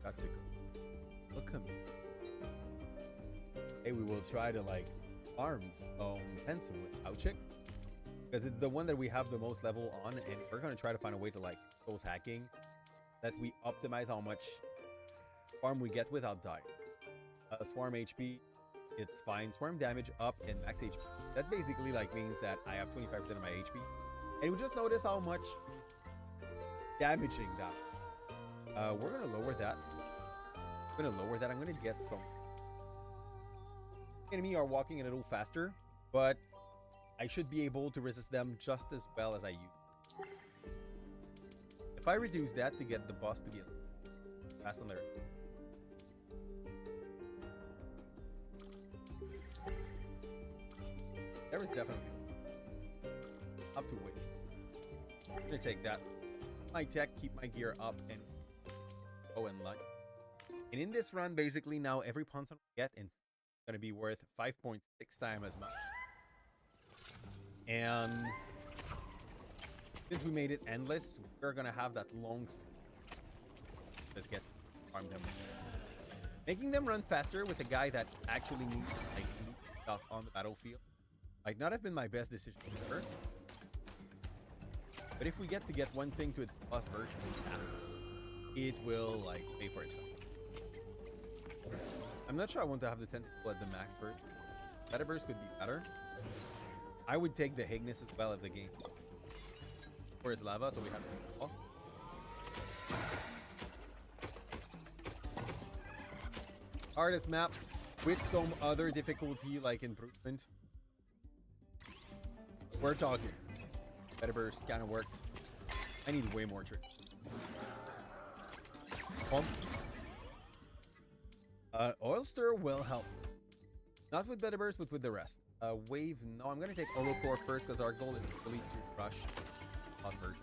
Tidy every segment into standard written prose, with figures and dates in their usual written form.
Got to go. Look at me. Hey, we will try to like arms pencil with HOUCHIC. Because it's the one that we have the most level on, and we're going to try to find a way to like close hacking that we optimize how much farm we get without dying. Swarm HP, it's fine. Swarm damage up and max HP. That basically like means that I have 25% of my HP. And you just notice how much damaging that. We're going to lower that. I'm going to lower that. I'm going to get some. Enemy are walking a little faster, but I should be able to resist them just as well as I use. If I reduce that to get the boss to get fast on there. There is definitely up to wait. I'm gonna take that. My tech, keep my gear up, and go and lunge. And in this run, basically now every ponson we get is gonna be worth 5.6 times as much. And since we made it endless, we're gonna have that long. Just get farm them, making them run faster with a guy that actually needs like stuff on the battlefield. Might not have been my best decision ever, but if we get one thing to its plus version fast, it will like pay for itself. I'm not sure I want to have the tentacle at the max first. Better burst could be better. I would take the Higness as well of the game. Or is lava, so we have to fall. Hardest map with some other difficulty like improvement. We're talking. Better burst kind of worked. I need way more tricks. Pump. Oil stir will help. Not with better burst, but with the rest. Wave, no, I'm gonna take Olo Core first because our goal is really to rush plus version.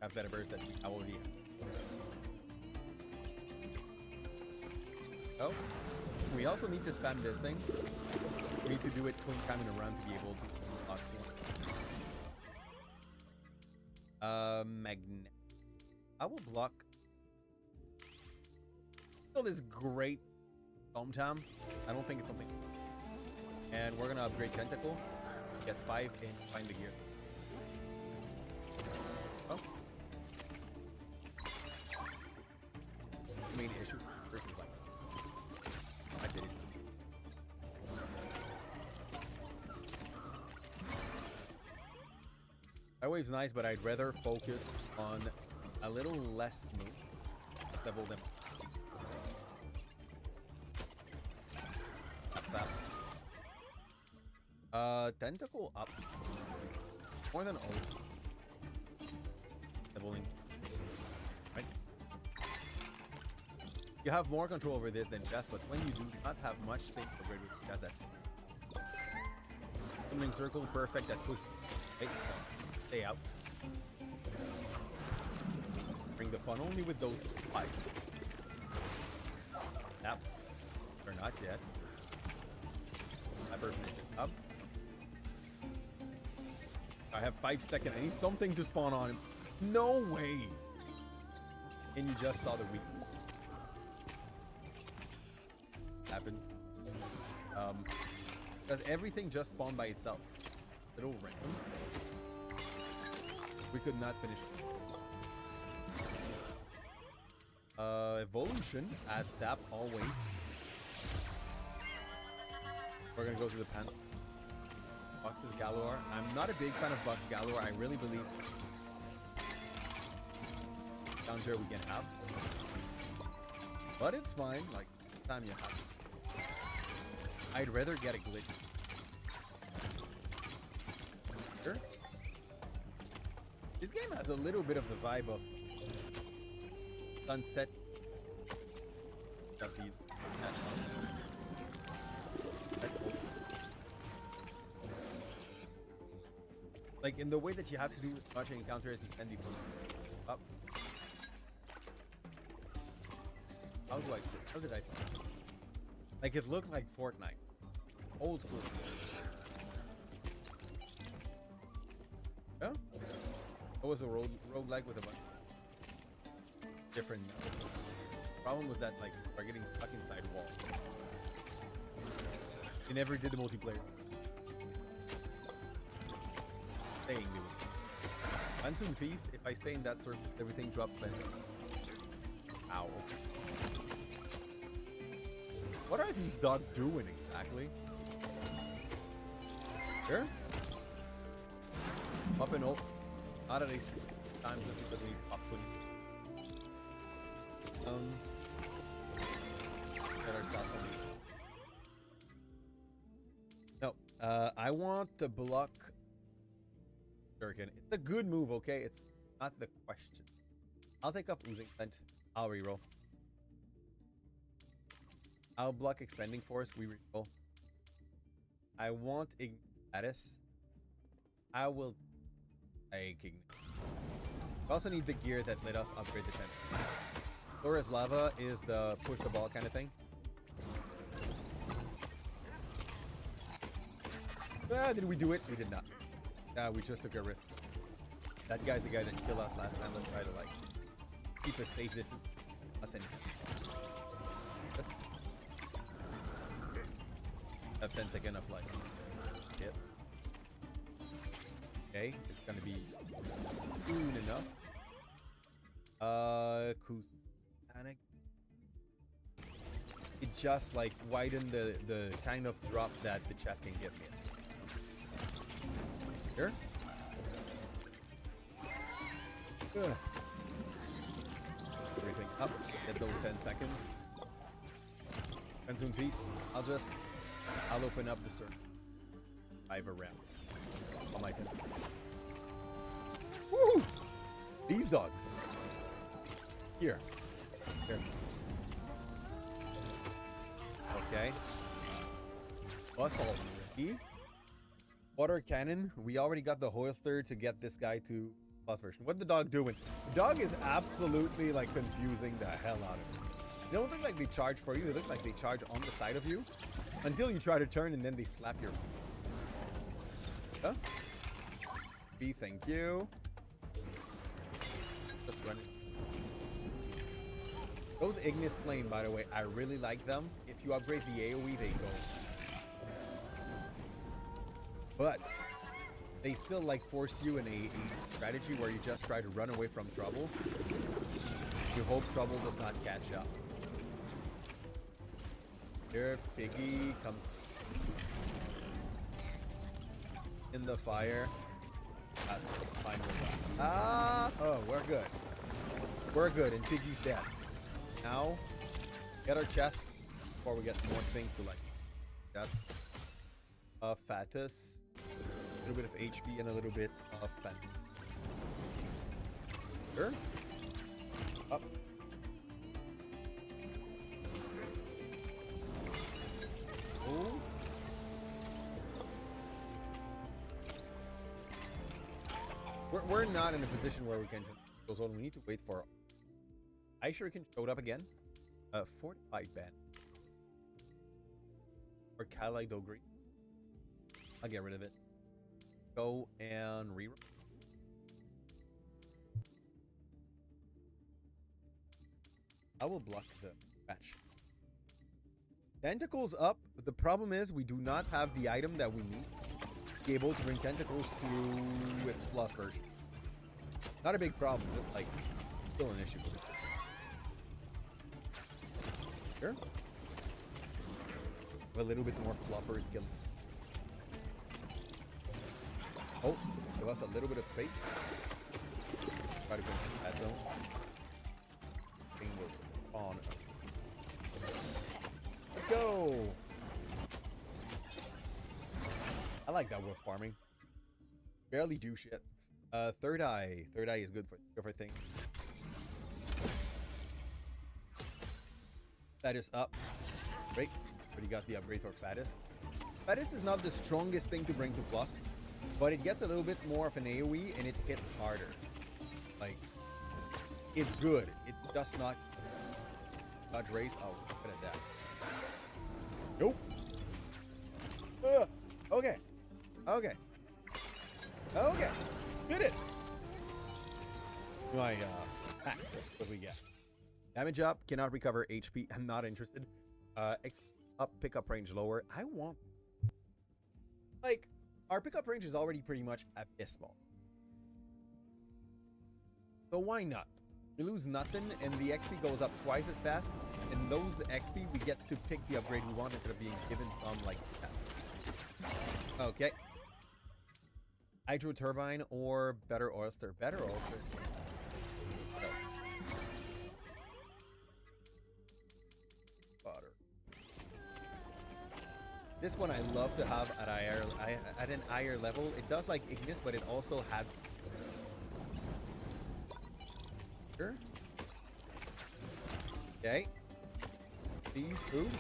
Have better burst that we already have. Oh, we also need to spam this thing. We need to do it 20 times in a run to be able to block it. Magnet. I will block. Still this great Temtem. I don't think it's something. And we're gonna upgrade Tentacle. Get 5 and find the gear. Oh. Main issue versus like. I did it. That wave's nice, but I'd rather focus on a little less smooth. Level them. Fast. Tentacle up. More than ult. Leveling. Right? You have more control over this than Jess, but when you do not have much space to upgrade with Jess, that's summoning circle, perfect, that push. Right? So stay out. Bring the fun only with those 5. Yep. Or not yet. Up. I have 5 seconds. I need something to spawn on him. No way. And you just saw the weak. Happens. Because everything just spawned by itself. Little random. We could not finish. Evolution as sap always. We're gonna go through the pants. Bucks is Galore. I'm not a big fan of Bucks Galore. I really believe counter we can have, but it's fine. Like time you have it. I'd rather get a glitch. Sure. This game has a little bit of the vibe of Sunset. Like in the way that you have to do as much encounter as you can before up. How did I like it looked like Fortnite. Old school. Yeah? It was a roguelike with a bunch. different. The problem was that like we're getting stuck inside walls. They never did the multiplayer. Staying new. Monsoon feast. If I stay in that surface, everything drops by. Ow. What are these dogs doing exactly? Here? Up and over. Not at least times just because we need pop pudding. Get our stuff on. No, I want to block Shuriken. It's a good move, okay? It's not the question. I'll take off Oozing Scent. I'll reroll. I'll block Expending Force. We reroll. I want Ignitus. I will take Ignite. We also need the gear that let us upgrade the Temtem. Flora's Lava is the push the ball kind of thing. Did we do it? We did not. We just took a risk. That guy's the guy that killed us last time. Let's try to like keep a safe distance. Us in. Have 10 seconds of life. Yep. Okay, it's gonna be soon enough. Panic. It just like widened the kind of drop that the chest can give me. Here. Ugh. Everything up. Get those 10 seconds. Monsoon Feast. I'll open up the circle. 5 around. On my turn. Woo! These dogs. Here. Okay. Plus all ready. Water cannon. We already got the holster to get this guy to plus version. What's the dog doing? The dog is absolutely like confusing the hell out of it. They don't look like they charge for you. They look like they charge on the side of you until you try to turn and then they slap your. Huh? B, thank you. Just run it. Those Ignis Flame, by the way, I really like them. If you upgrade the AoE, they go. But they still like force you in a strategy where you just try to run away from trouble. You hope trouble does not catch up. Here, Piggy, come in the fire. That's fine with that. Oh, we're good. We're good, and Piggy's dead. Now, get our chest before we get more things to like. That. Fatus. A little bit of HP and a little bit of fat. Sure. Up. Oh. We're not in a position where we can goes on. We need to wait for. I sure can show it up again. Fortified band. Or Kaleido Green. I'll get rid of it. Go and reroll. I will block the match. Tentacles up, but the problem is we do not have the item that we need to be able to bring tentacles to its plus version. Not a big problem, just like still an issue. Sure. A little bit more floppers killing. Oh, give us a little bit of space. Try to finish that zone. Thing was on. Let's go. I like that wolf farming. Barely do shit. Third eye. Third eye is good for things. Fatus up. Great. Already got the upgrade for Fatus. Fatus is not the strongest thing to bring to plus. But it gets a little bit more of an AoE and it hits harder. Like, it's good. It does not dodge race. Oh, look at that. Nope. Okay. Okay. Okay. Did it. My, what we get? Damage up, cannot recover HP. I'm not interested. X up, pickup range lower. I want, like, our pickup range is already pretty much abysmal. So why not? We lose nothing, and the XP goes up twice as fast. And those XP, we get to pick the upgrade we want instead of being given some, like, test. Okay. Hydro turbine or better oyster? Better oyster. What else? Butter. This one I love to have at an higher level. It does like Ignis, but it also has. Sure. Okay. These food.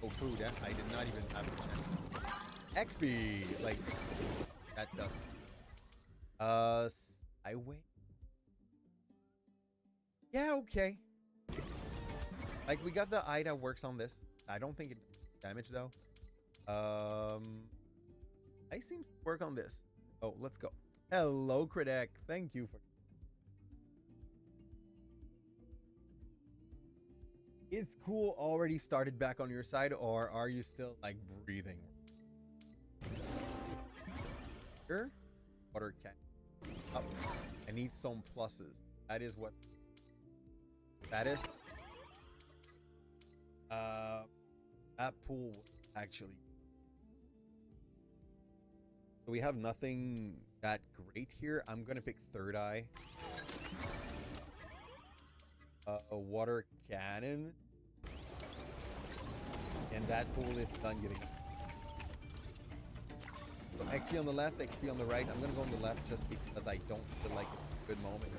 Oh, food. Eh? I did not even have a chance. XP, like that does. I wait. Yeah, okay. Like we got the AITA works on this. I don't think it damage though. I seems to work on this. Oh, let's go. Hello, Critic. Thank you for. Is cool already started back on your side, or are you still like breathing? Sure. Water can. Up. I need some pluses. That is what. Status. That pool actually. So we have nothing that great here. I'm gonna pick third eye. A water cannon. And that pool is done getting. So XP on the left, XP on the right. I'm gonna go on the left just because I don't feel like it's a good moment.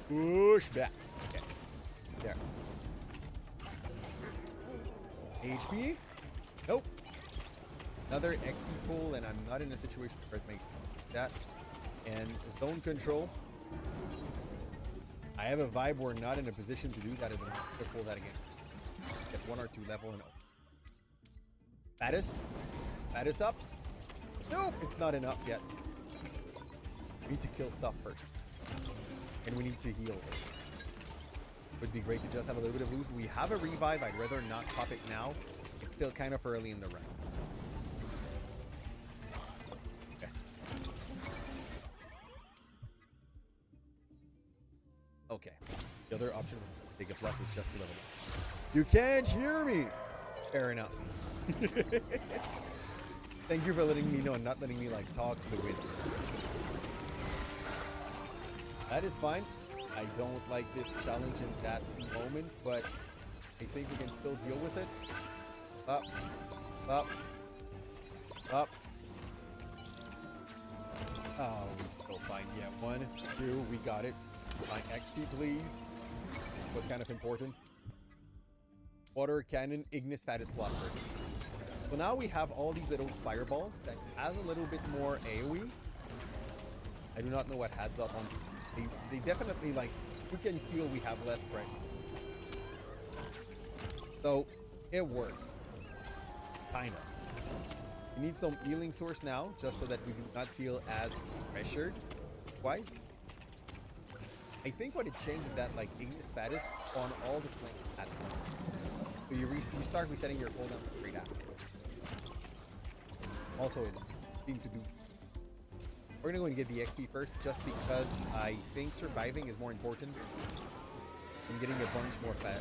Push back. Okay. There. HP? Nope. Another XP pool, and I'm not in a situation where it makes that. And zone control. I have a vibe we're not in a position to do that at the moment. Let's pull that again. Get 1 or 2 level and up. Status? Status up? Nope, it's not enough yet. We need to kill stuff first. And we need to heal. Would be great to just have a little bit of loot. We have a revive. I'd rather not pop it now. It's still kind of early in the round. Okay. Okay. The other option to take a plus is just a level up. You can't hear me! Fair enough. Thank you for letting me know and not letting me like talk to the wind. That is fine. I don't like this challenge in that moment, but I think we can still deal with it. Up, up, up. Oh, we still fine. Yeah, 1, 2, we got it. My XP, please. Was kind of important. Water cannon, Ignis Fatus Blaster. So now we have all these little fireballs that has a little bit more AoE. I do not know what heads up on. They definitely, like, we can feel we have less pressure. So, it worked. Kinda. We need some healing source now, just so that we do not feel as pressured twice. I think what it changed is that, like, Ignis Fatus on all the flames at once. So you start resetting your cooldown right after. Also, it seemed to do. We're gonna go and get the XP first, just because I think surviving is more important than getting a bunch more fun.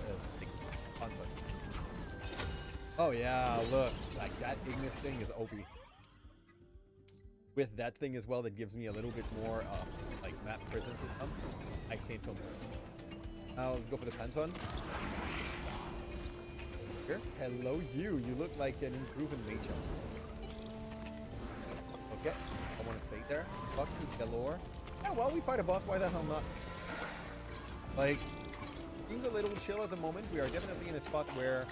Oh yeah, look, like that Ignis thing is OP. With that thing as well, that gives me a little bit more like map presence or something. I can't film it. Now let's go for the Panson. Here, hello you. You look like an improving nature. Okay, I want to stay there. Foxy galore. Yeah, well, we fight a boss. Why the hell not? Like, being a little chill at the moment. We are definitely in a spot where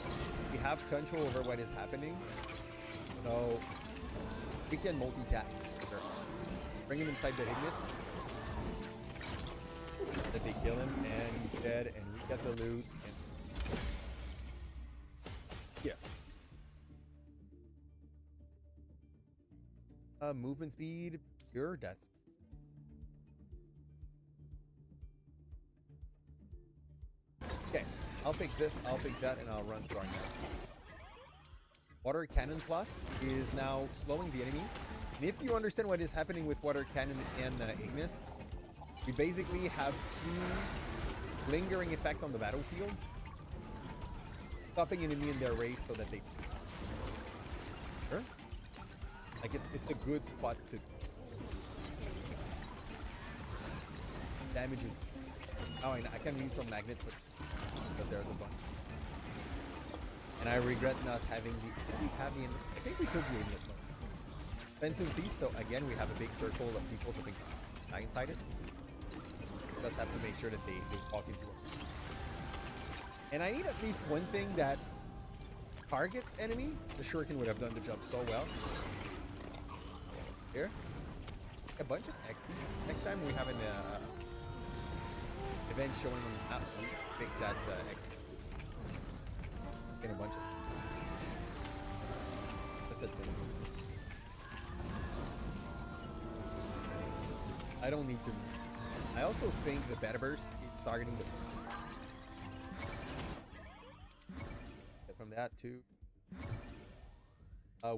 we have control over what is happening. So, we can multitask. Sure. Bring him inside the Ignis. That they kill him, and he's dead, and we get the loot. And yeah. Movement speed, pure, that's. Okay, I'll pick this, I'll pick that, and I'll run through our nest. Water Cannon Plus is now slowing the enemy. And if you understand what is happening with Water Cannon and Ignis, we basically have two lingering effect on the battlefield, stopping enemy in their race so that they... Sure. Like, it's a good spot to... Damage is... Oh, I can need some magnets, but there's a bunch. And I regret not having the... I think we took the Ignis mode. Fensoon Feast, so again, we have a big circle of people to think inside it. Just have to make sure that they walk into it. And I need at least one thing that targets enemy. The Shuriken would have done the job so well. Here. A bunch of XP. Next time we have an event showing on the map, we pick that XP. Get a bunch of... Just a thing. I don't need to... I also think the Beta Burst is targeting the... From that too.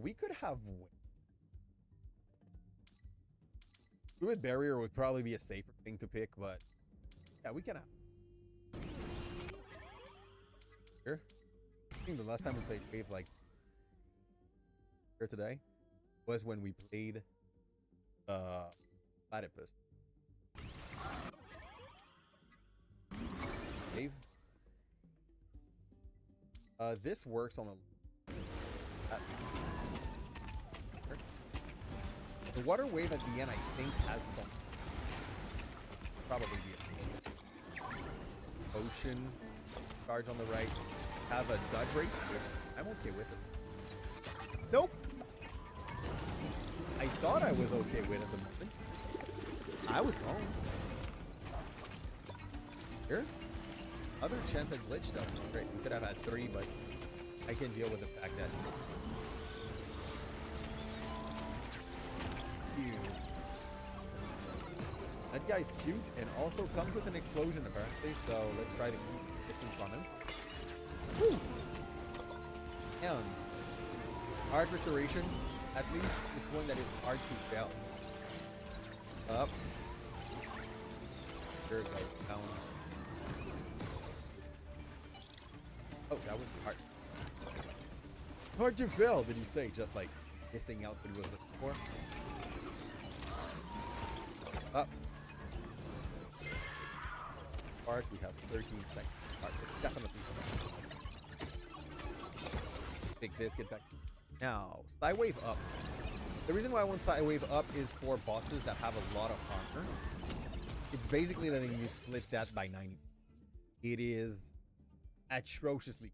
We could have... Fluid Barrier would probably be a safer thing to pick, but... Yeah, we can have... Here? I think the last time we played Wave, like... Here today, was when we played... Platypus. Wave. This works on a... The water wave at the end, I think, has some... Probably be a ocean charge on the right. Have a dud race, which I'm okay with it. Nope! I thought I was okay with it at the moment. I was wrong. Here? Other chance I glitched though. Great, we could have had 3, but I can deal with the fact that... Ew. That guy's cute and also comes with an explosion apparently, so let's try to keep distance on him. Woo! And Art Restoration, at least it's one that is hard to fail. Up. There it goes. Down. Oh, that was hard. Hard to fail, did you say? Just like missing out what he was looking for? Up. Part, we have 13 seconds. Part, definitely. Take this, get back. Now, Side Wave up. The reason why I want Side Wave up is for bosses that have a lot of armor. It's basically letting you split that by 90. It is atrociously.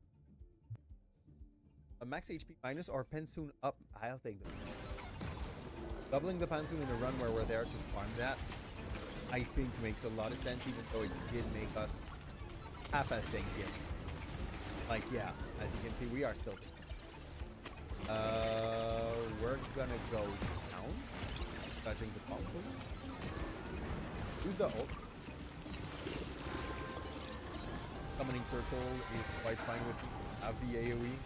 A max HP minus or Pensoon up. I'll take this. Doubling the Pensoon in a run where we're there to farm that, I think makes a lot of sense, even though it did make us half-ass tank here. Like, yeah, as you can see, we are still we're gonna go down, touching the pump. Who's the ult? Summoning Circle is quite fine with me. Have the AoE.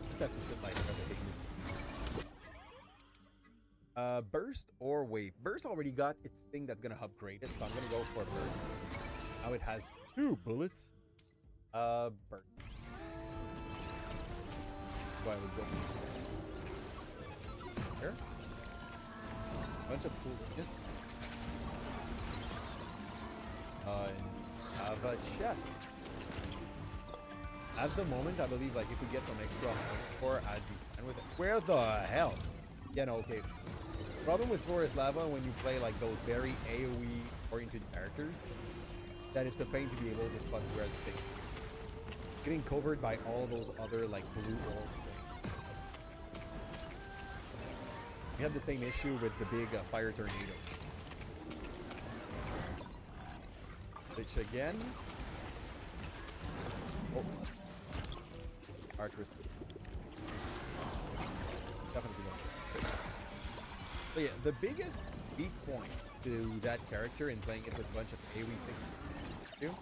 Just have to sit like the Burst or Wave. Burst already got its thing that's gonna upgrade it, so I'm gonna go for Burst. Now it has 2 bullets. Burst. So I would go here. Bunch of coolness. Have a chest. At the moment, I believe like if we get some extra for, I'd be fine with it. Where the hell? Yeah, no, okay. Problem with Forest Lava when you play like those very AoE oriented characters, that it's a pain to be able to spot where the thing is. Getting covered by all those other like blue walls. We have the same issue with the big fire tornado. Which again. Oh. Archers. Definitely not. So yeah, the biggest weak point to that character in playing it with a bunch of AoE things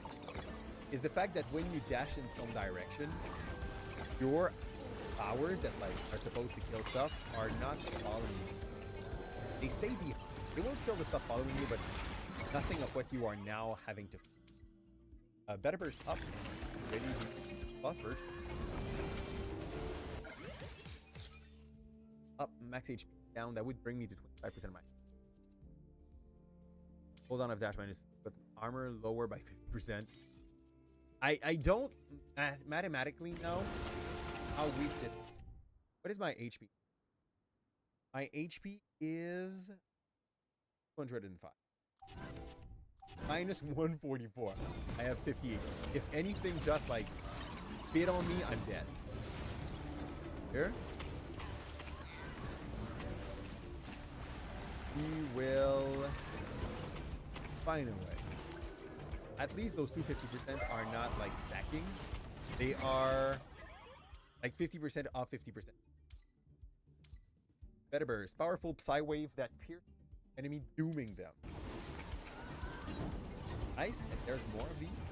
is the fact that when you dash in some direction, your powers that like are supposed to kill stuff are not following you. They stay behind. They will kill the stuff following you, but nothing of what you are now having to. Better burst up. Ready to boss first. Up, max HP down. That would bring me to 25% of my. Hold on, I've dash minus, but armor lower by 50%. I don't mathematically know how weak this. What is my HP? My HP is 205. Minus 144. I have 58. If anything just like bit on me, I'm dead. Here. We will find a way. At least those 250% are not like stacking. They are like 50% off 50%. Better burst. Powerful Psy Wave that pierces enemy, dooming them. Nice, and there's more of these.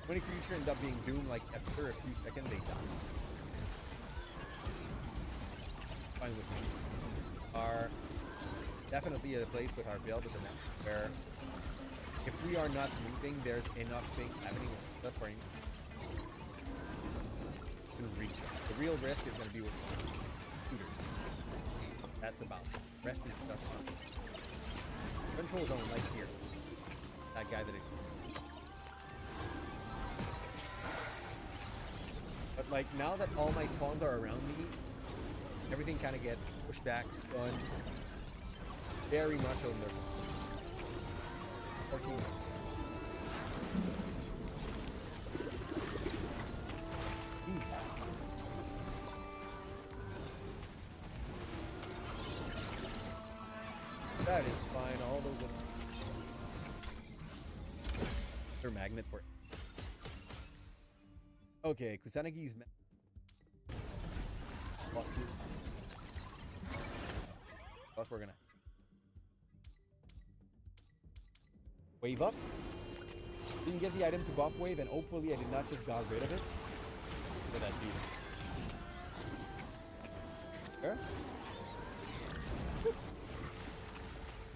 When a creature ends up being doomed, like after a few seconds, they die. Fine with me. Are definitely at a place with our build at the next where if we are not moving, there's enough things happening with us for him to reach us. The real risk is going to be with shooters. That's about it. Rest is just fun. Control zone, like here. That guy that exists. But like now that all my spawns are around me, everything kind of gets pushed back, stunned. Very much on the 14. That is fine. All those are magnets for it. Okay, Kusanagi's plus you. Plus we're gonna wave up. Didn't get the item to buff wave, and hopefully I did not just got rid of it. Look at that beat. There.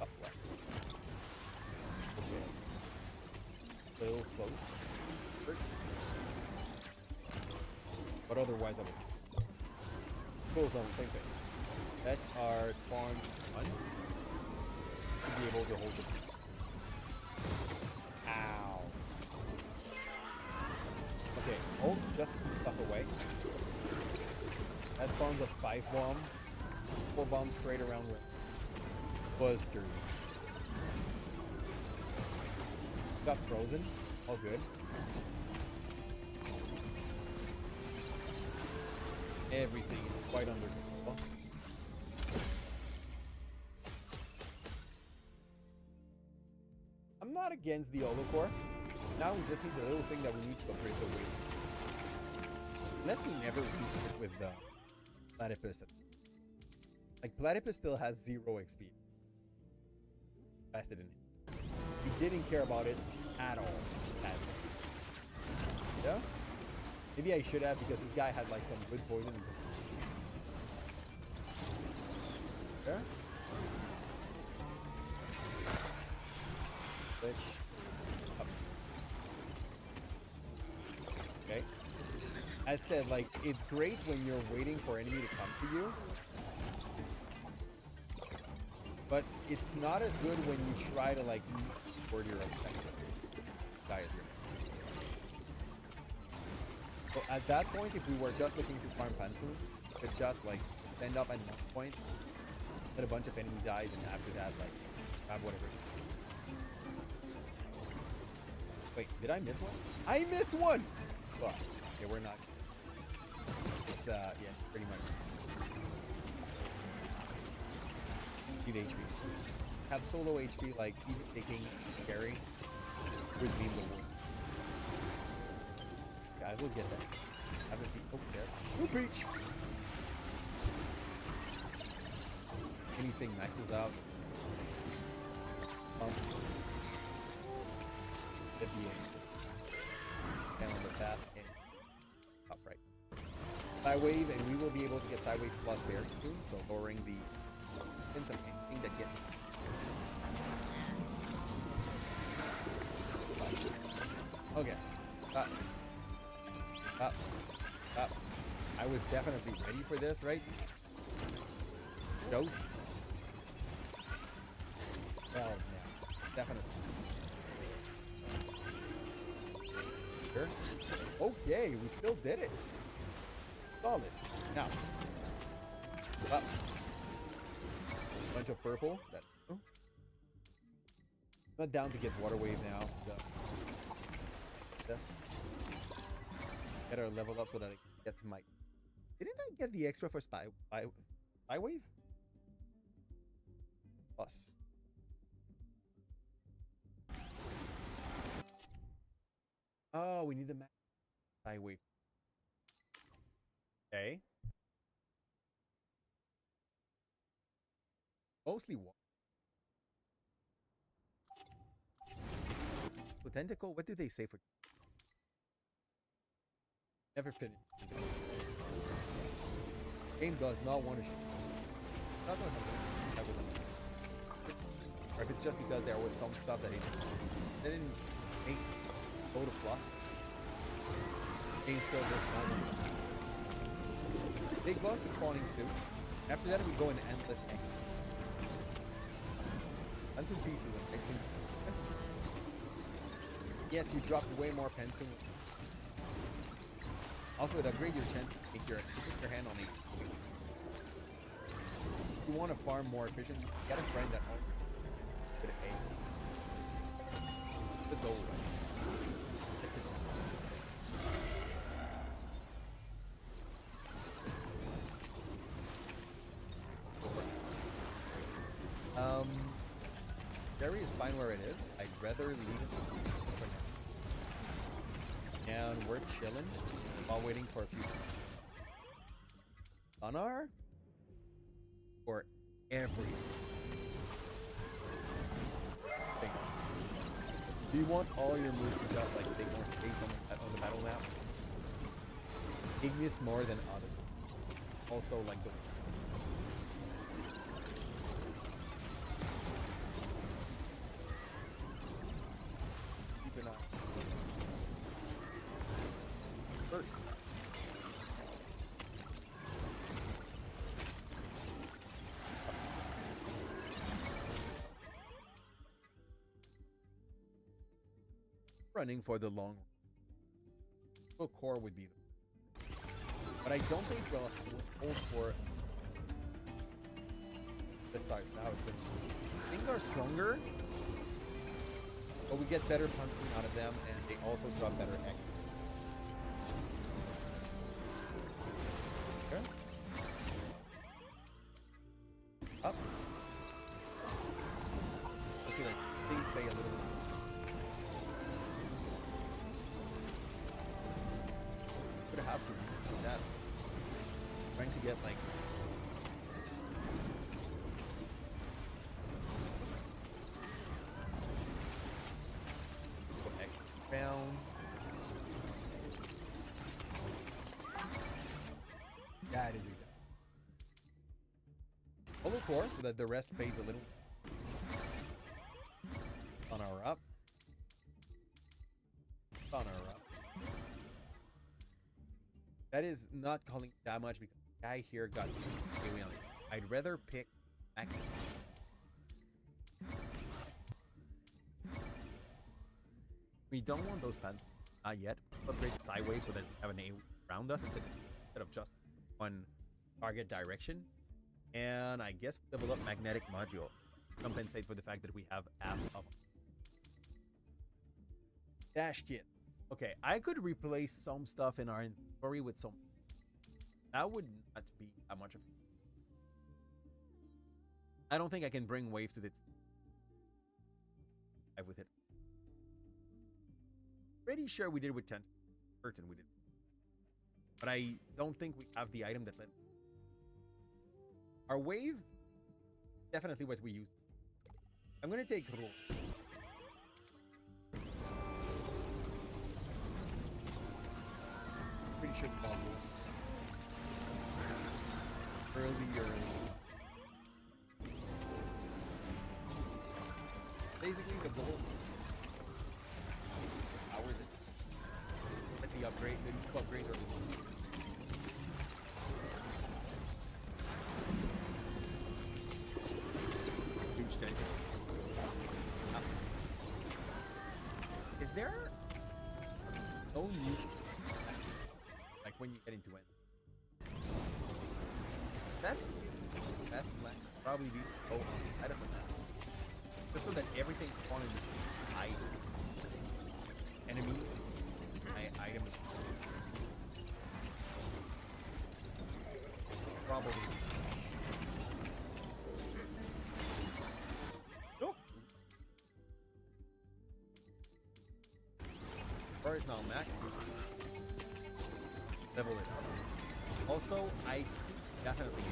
Up left. Okay. Little close. But otherwise I was full zone, same thing. Let our spawn run to be able to hold it. Ow. Okay, hold just to keep stuff away. That spawns a 5 bomb. 4 bombs straight around with Buzz dirty. Got frozen. All good. Everything is quite under control. I'm not against the holocore. Now we just need the little thing that we need to upgrade the weight. Unless we never use it with the platypus. Like platypus still has 0 XP. Invested in it. We didn't care about it at all. Yeah? Maybe I should have, because this guy had like some good poison. Yeah? Switch. Up. Okay. As said, like, it's great when you're waiting for enemy to come to you. But it's not as good when you try to like move toward your objective. Die is your So at that point, if we were just looking to farm pencil, we could just like end up at one point, let a bunch of enemy dies, and after that, like, have whatever. Wait, did I miss one? I missed one! Fuck. Okay, we're not. It's, yeah, pretty much. Need HP. Have solo HP, like, even taking carry would mean the world. I will get that. Have it be. Oh, there. No breach! Anything maxes out. At the end. Wave, and we will be able to get Wave Plus very soon, so lowering the sense of anything that gets. Okay. Up. Up. Up. I was definitely ready for this, right? Dose. Well, yeah. Definitely. Sure. Okay, we still did it. Solid. Now. Up. Bunch of purple. That. Oh. Not down to get Water Wave now, so. This. Get our level up so that I can get my. Didn't I get the extra for Spy Wave? Plus. Oh, we need the Spy Wave. Okay. Mostly what? Tentacle? What do they say for? Never finished. Game does not want to shoot. Not going to have or if it's just because there was some stuff that they didn't make go to plus. Game still just spawning. Big boss is spawning soon. After that we go in endless egg. And some pieces of nice thing. Yes, you dropped way more pencil. Also, it upgrades your chance to take your hand on it. If you want to farm more efficient, get a friend that owns with an A. Just go away. Jerry is fine where it is. I'd rather leave it for now. And we're chilling while waiting for a few. Sonar? For everything. Do you want all your moves to just like take more space on the battle map? Ignis more than others. Also like the keep an eye. First. Running for the long run. Core would be but I don't think they'll hold for us. This starts now. Things are stronger, but we get better punching out of them, and they also drop better X. Okay. Up. Let's see, like things stay a little bit. Have to do that. Trying to get like X down. That is exactly. Hold core so that the rest pays a little. On our up. On our up. That is not calling that much because the guy here got alien. I'd rather pick back. We don't want those pants. Not yet. Upgrade sideways so that we have an A around us instead of just one target direction. And I guess level up magnetic module. Compensate for the fact that we have half of dash kit. Okay, I could replace some stuff in our inventory with some. That would not be that much of. I don't think I can bring wave to this. With it. Pretty sure we did with 10. Certain we did. But I don't think we have the item that let. Our wave, definitely what we use. I'm gonna take roll. Pretty sure the ball will. earlier. Basically, the goal. Hours it. Get the upgrade. The new upgrades are. Huge tank. Is there no need, like when you get into it? That's the best plan. Probably be I don't know. Just so that everything on in this enemy item is probably nope. Or is now max. Level it up. Also, I definitely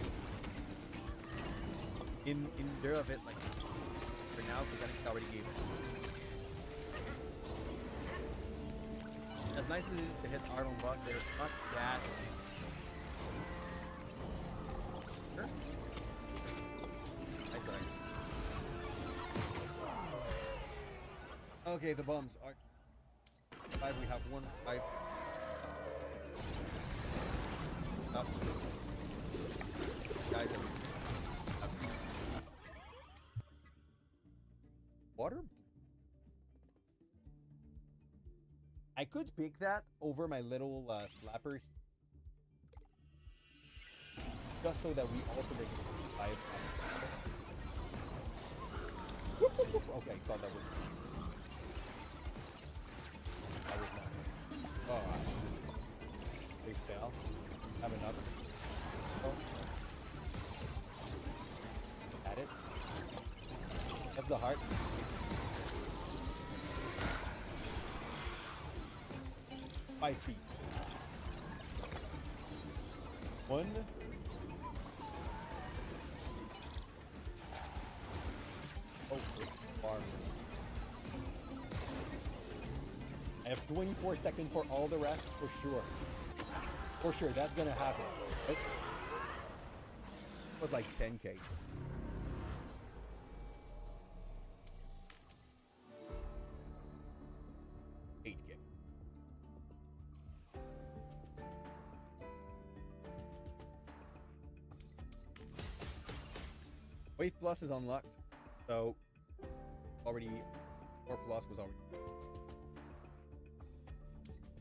in there of it like for now because I think I already gave it. As nice as it is to hit Arnold boss, they're not that. Sure. I tried. Okay, the bombs are 5. We have 1, 5. Up. Guys, up. Water? I could pick that over my little slapper. Just so that we also make 5. Okay, thought that was. That was not. Oh, they fell. Have another. Oh. At it. That's the heart. 5 feet. 1. Oh, far. I have 24 seconds for all the rest, for sure. For sure, that's gonna happen. It was like 10K. Wave Plus is unlocked, so already 4 Plus was already.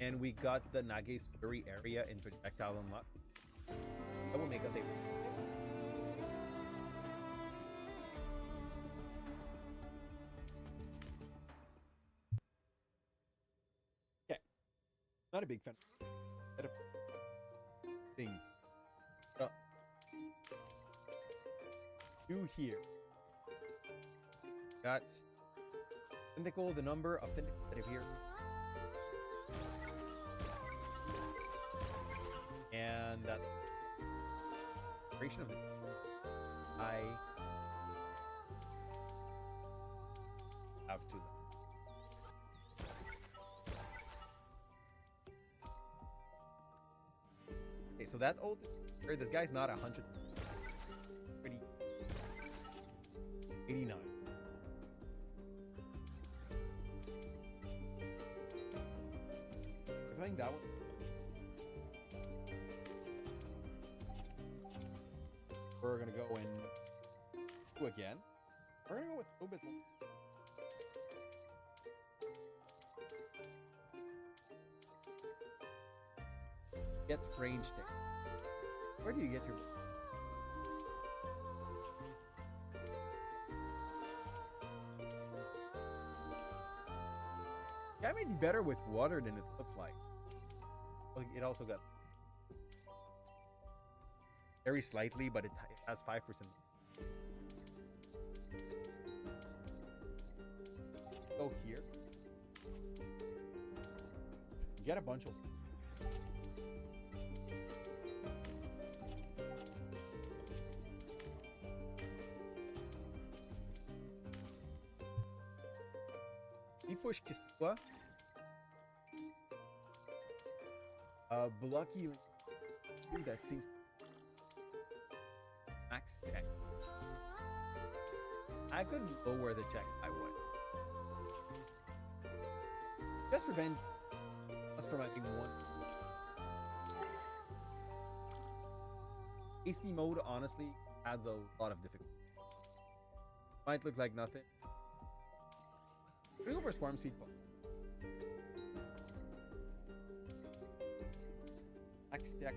And we got the Nage's Fury area in projectile unlocked. That will make us able. Okay, not a big fan. Thing. You here got Tentacle, the number of tentacles that appear, and that creation of the I have to. Okay, so that old this guy's not 100. 89. I think that one. We're gonna go in 2 again. We're gonna go with 2 bits. Get range stick. Where do you get your? That may be better with water than it looks like. It also got very slightly, but it has 5%. Go here. Get a bunch of. Push quoi? Blocky. That seems. max check. I could lower the check. I would. Just prevent us from having one. AC mode honestly adds a lot of difficulty. Might look like nothing. We're gonna go for Swarm Sweet Ball. Max check.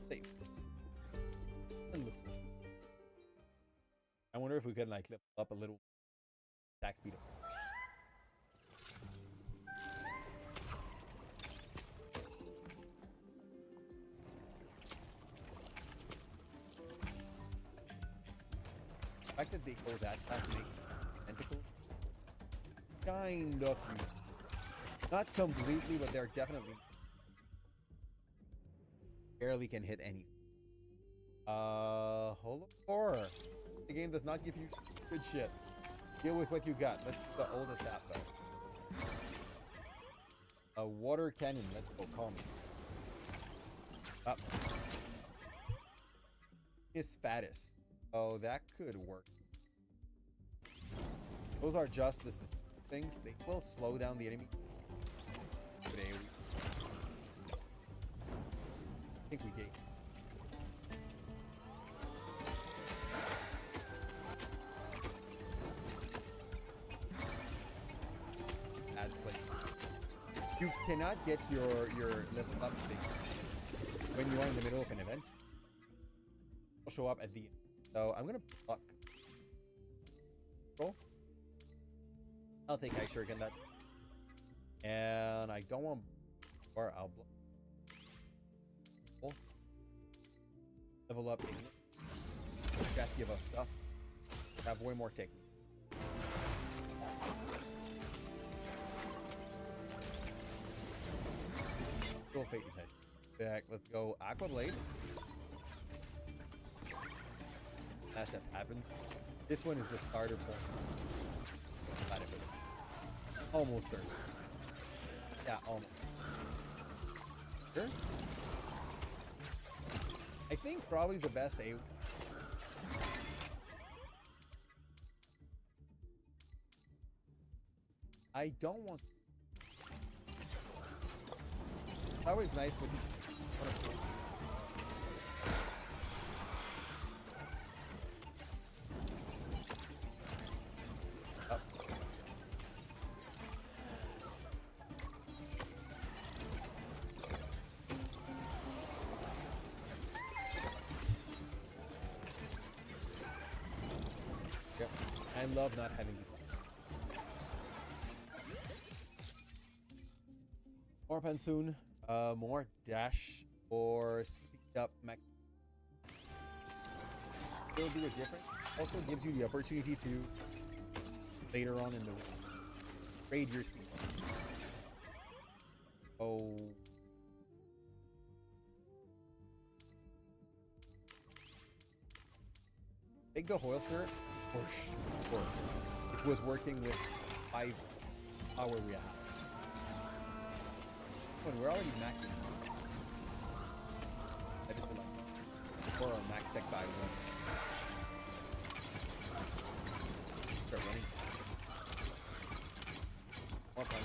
Safe. Endless. I wonder if we can like lift up a little attack speed. The fact that they go that fast makes tentacles kind of useful. Not completely, but they're definitely barely can hit anything. Hold horror. The game does not give you good shit. Deal with what you got. Let's do the oldest app though. A water cannon. Let's go. Call me. Up. His fattest. Oh, that could work. Those are just the things. They will slow down the enemy. Today, I think we gave. Add play. You cannot get your level up thing when you are in the middle of an event. It'll show up at the end. So I'm gonna pluck. Roll. I'll take Ice Shuriken that. And I don't want, or I'll block. Level up. Just give us stuff. Have way more technique. Go Fate Head. Back. Let's go Aqua Blade. As that happens. This one is the starter point. Almost certain. Yeah, almost. Sure. I think probably the best A. I don't want. Always nice with these. Up. Yep. I love not having these. More Pansoon, more dash or speed up mech. It'll do it different. Also gives you the opportunity to later on in the raid your speed. Oh. Take the Hoil Spirit for sure. It was working with 5 power we have. We're already maxing. I just like for our max tech by one. Start running. More fun.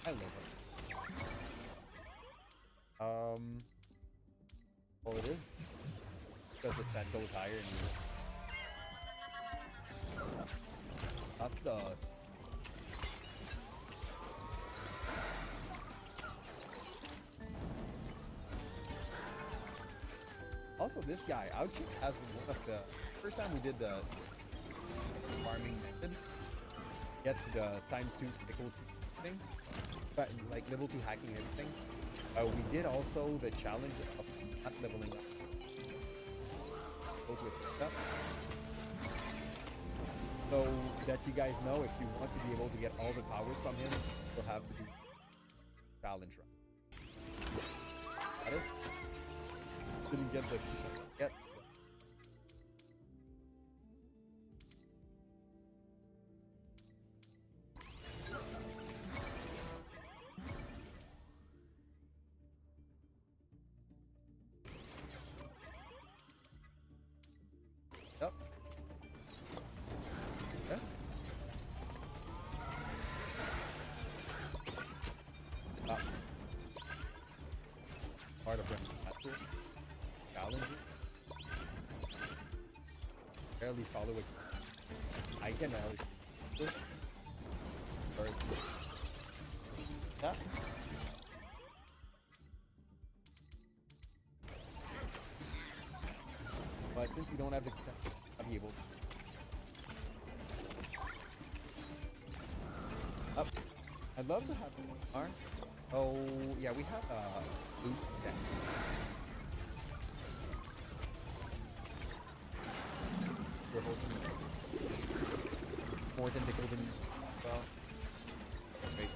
I love it. Well, it is because the stat goes higher and you not dust. Also, this guy, HOUCHIC, has one of the first time we did the farming method. Get the time to equal thing. But like level 2 hacking everything. We did also the challenge of not leveling up. Go to stuff. So that you guys know, if you want to be able to get all the powers from him, you'll have to do challenge run. status. Didn't get the piece yet. So. Yep. Yeah. Ah. Part of them. Challenge. Barely follow it. I can barely. First. Yeah. But since we don't have the consent, I'll be able to. Up. I'd love to have more. Oh, yeah, we have a loose deck. We're holding more tentacle than well. Wait.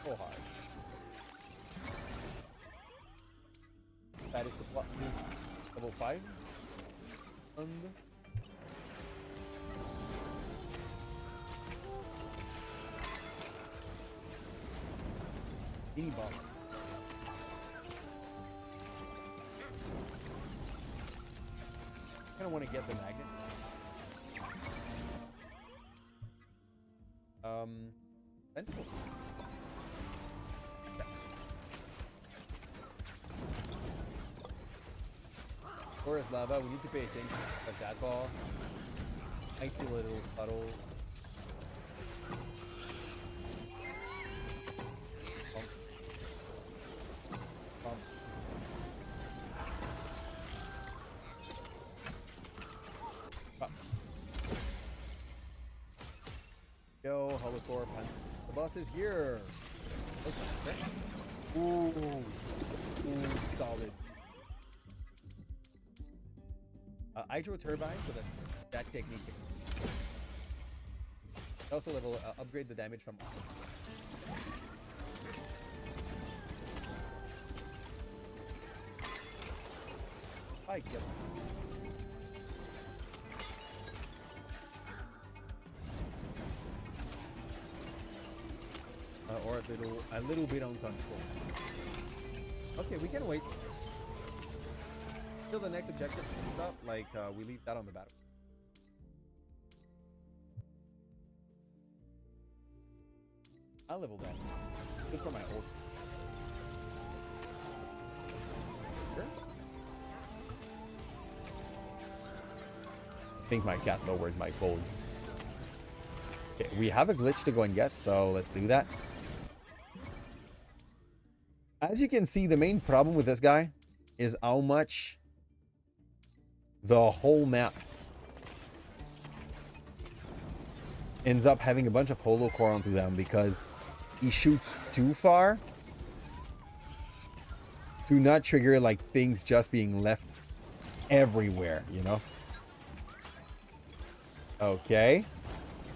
So hard. That is the plot. Level 5. And mini bomb. I kind of want to get the magnet. Tentacle. Yes. Forest lava. We need to pay attention to that ball. I feel a little subtle. Yo, Holocorp. The boss is here. Okay. Ooh, solid. Hydro turbine, so that technique. Also level upgrade the damage from. I get it. Or a little bit on control. Okay, we can wait till the next objective comes up. Like we leave that on the battle. I'll level that. Good for my ult. Sure. I think my cat lowered my gold. Okay, we have a glitch to go and get, so let's do that. As you can see, the main problem with this guy is how much the whole map ends up having a bunch of holo core onto them because he shoots too far to not trigger like things just being left everywhere, you know? Okay.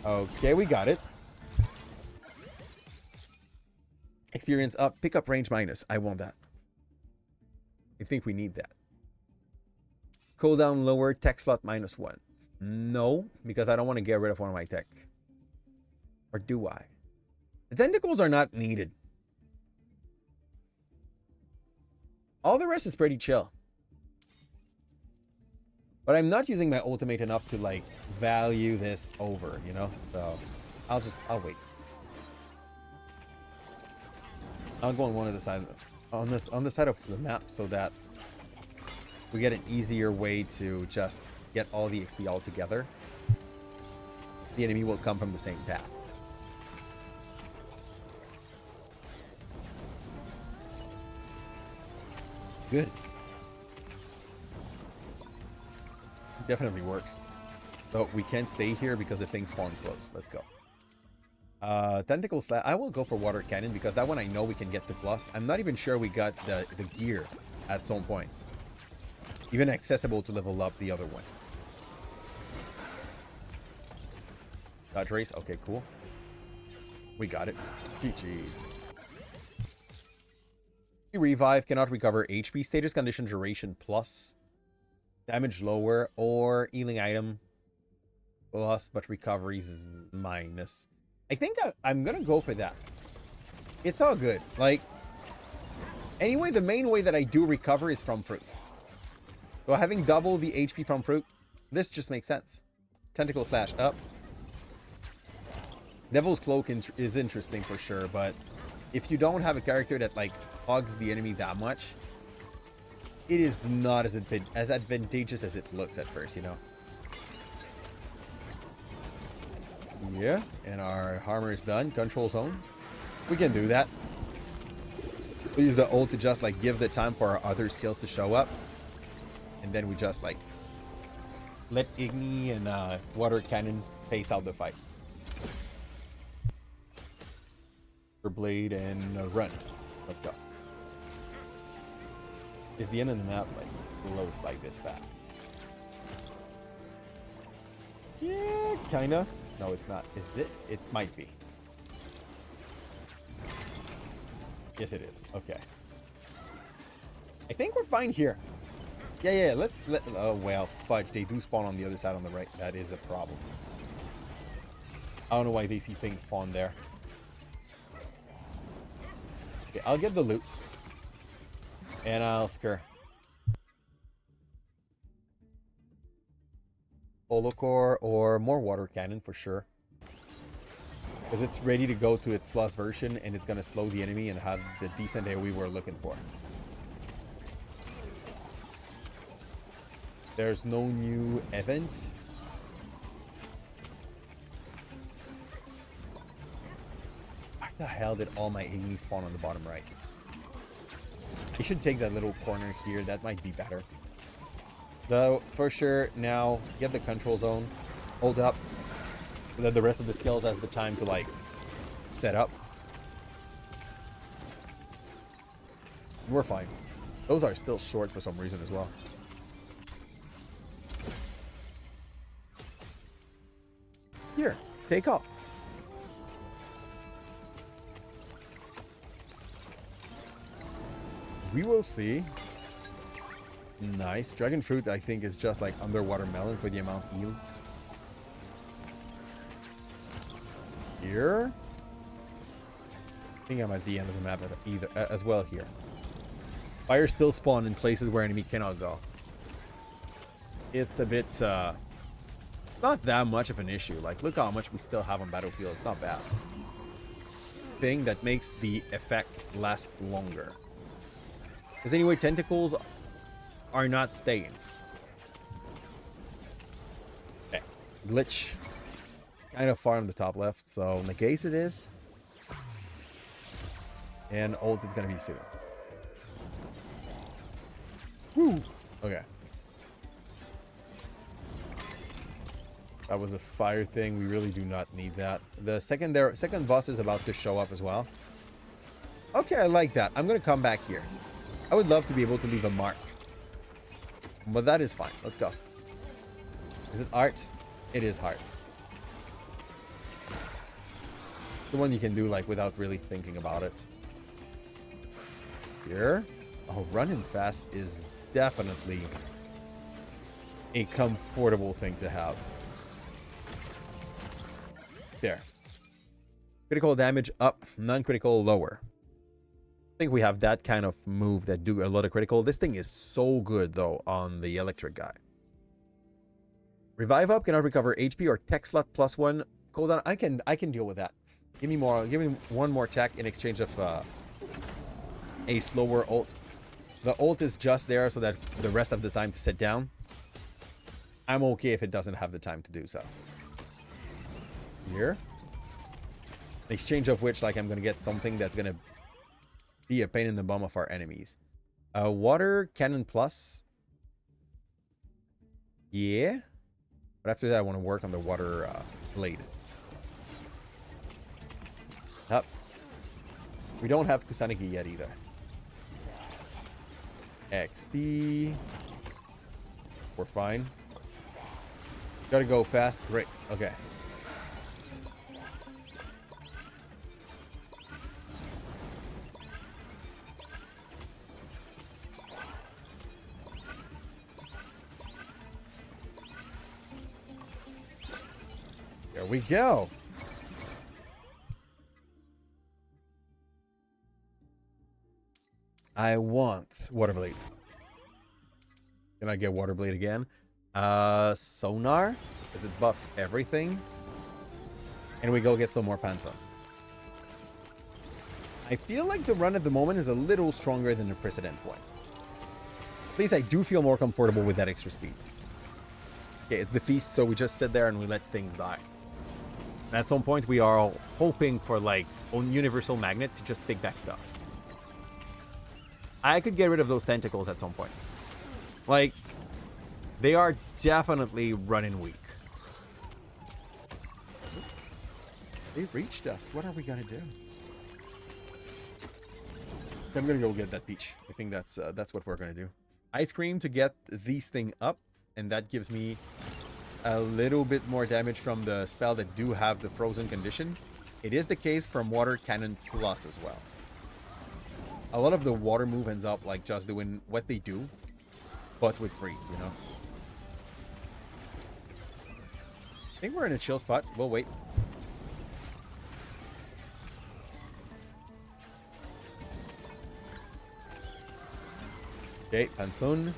Okay, we got it. Experience up, pickup range minus. I want that. I think we need that. Cooldown lower, tech slot -1. No, because I don't want to get rid of one of my tech. Or do I? The tentacles are not needed. All the rest is pretty chill. But I'm not using my ultimate enough to like value this over, you know? So I'll wait. I'll go on one of the side on the side of the map so that we get an easier way to just get all the XP all together. The enemy will come from the same path. Good. Definitely works. So we can't stay here because the thing spawned close. Let's go. Tentacle slap. I will go for water cannon because that one I know we can get to plus. I'm not even sure we got the gear at some point. Even accessible to level up the other one. Dodge race. Okay, cool. We got it. GG. Revive cannot recover HP. Status condition duration plus. Damage lower or healing item plus, but recoveries is minus. I think I'm gonna go for that. It's all good. Like, anyway, the main way that I do recover is from fruit. So having double the HP from fruit, this just makes sense. Tentacle slash up. Devil's Cloak is interesting for sure, but if you don't have a character that like hogs the enemy that much, it is not as advantageous as it looks at first, you know? Yeah, and our armor is done. Control zone. We can do that. We use the ult to just like give the time for our other skills to show up. And then we just like let Igni and Water Cannon pace out the fight. For Blade and run. Let's go. Is the end of the map like close like this fast? Yeah, kinda. No, it's not. Is it? It might be. Yes, it is. Okay. I think we're fine here. Yeah. Oh, well, fudge. They do spawn on the other side on the right. That is a problem. I don't know why they see things spawn there. Okay, I'll get the loot. And I'll scare. Holocore or more water cannon for sure. Because it's ready to go to its plus version and it's going to slow the enemy and have the decent AoE we're looking for. There's no new event. Why the hell did all my enemies spawn on the bottom right? I should take that little corner here. That might be better. Though, for sure, now get the control zone. Hold up. So that the rest of the skills has the time to, like, set up. We're fine. Those are still short for some reason as well. Here, take off. We will see. Nice. Dragon fruit, I think, is just like underwater melon for the amount healed. Here. I think I'm at the end of the map as well here. Fire still spawn in places where enemy cannot go. It's a bit, not that much of an issue. Like, look how much we still have on battlefield. It's not bad. Thing that makes the effect last longer. Because anyway, tentacles are not staying. Okay. Glitch. Kind of far on the top left, so negate it is. And ult is going to be soon. Woo! Okay. That was a fire thing. We really do not need that. The second boss is about to show up as well. Okay, I like that. I'm going to come back here. I would love to be able to leave a mark. But that is fine. Let's go. Is it art? It is heart. The one you can do like without really thinking about it. Here. Oh, running fast is definitely a comfortable thing to have. There. Critical damage up, non-critical lower. I think we have that kind of move that do a lot of critical. This thing is so good though on the electric guy. Revive up, cannot recover HP or tech slot +1 cooldown. I can deal with that. Give me more. Give me one more tech in exchange of a slower ult. The ult is just there so that the rest of the time to sit down. I'm okay if it doesn't have the time to do so. Here. In exchange of which, like, I'm gonna get something that's gonna be a pain in the bum of our enemies. Water cannon plus. Yeah. But after that, I want to work on the water blade. Up. We don't have Kusanagi yet either. XP. We're fine. Gotta go fast. Great. Okay. we go. I want Water Blade. Can I get Water Blade again? Sonar, because it buffs everything. And we go get some more Panza. I feel like the run at the moment is a little stronger than the precedent one. At least I do feel more comfortable with that extra speed. Okay, it's the feast, so we just sit there and we let things die. And at some point, we are hoping for, like, a universal magnet to just pick back stuff. I could get rid of those tentacles at some point. Like, they are definitely running weak. They reached us. What are we gonna do? I'm gonna go get that peach. I think that's what we're gonna do. Ice cream to get these thing up, and that gives me a little bit more damage from the spell that do have the frozen condition. It is the case from Water Cannon Plus as well. A lot of the water move ends up like just doing what they do, but with freeze, you know? I think we're in a chill spot. We'll wait. Okay, Pansun.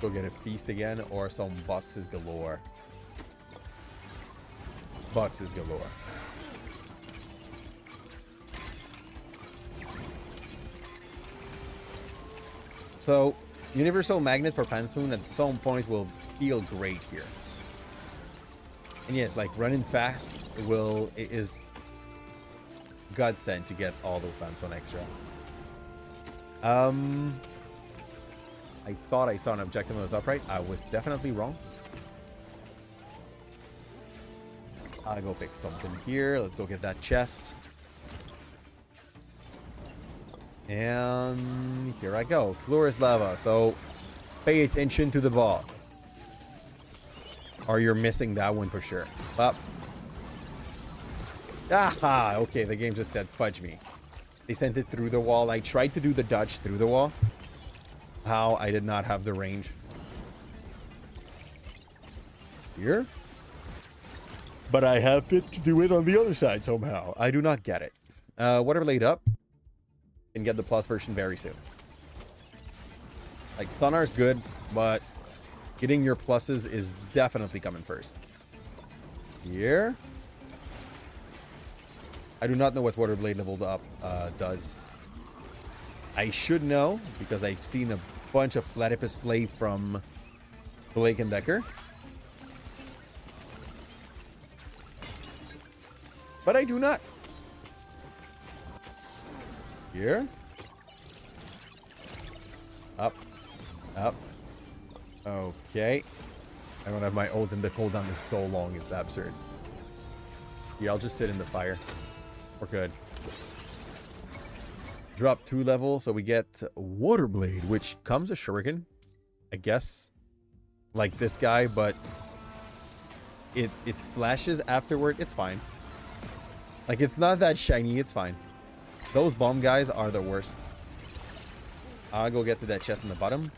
Go get a feast again, or some boxes galore. Boxes galore. So, Universal Magnet for Pansun at some point will feel great here. And yes, like running fast it is godsend to get all those Pansun extra. I thought I saw an objective on the top right. I was definitely wrong. I'll go pick something here. Let's go get that chest. And here I go. Fluorous lava. So pay attention to the ball, or you're missing that one for sure. Up. Aha! Okay, the game just said fudge me. They sent it through the wall. I tried to do the dodge through the wall. How? I did not have the range. Here? But I have it to do it on the other side somehow. I do not get it. Water Blade up. Can get the plus version very soon. Like, Sonar's good, but getting your pluses is definitely coming first. Here. I do not know what Water Blade leveled up does. I should know, because I've seen a bunch of Platypus play from Blake and Decker. But I do not. Here. Up. Up. Okay. I don't have my ult, and the cooldown is so long, it's absurd. Yeah, I'll just sit in the fire. We're good. Drop 2 level, so we get Water Blade, which comes a shuriken, I guess. Like this guy, but it splashes afterward. It's fine. Like, it's not that shiny, it's fine. Those bomb guys are the worst. I'll go get to that chest in the bottom.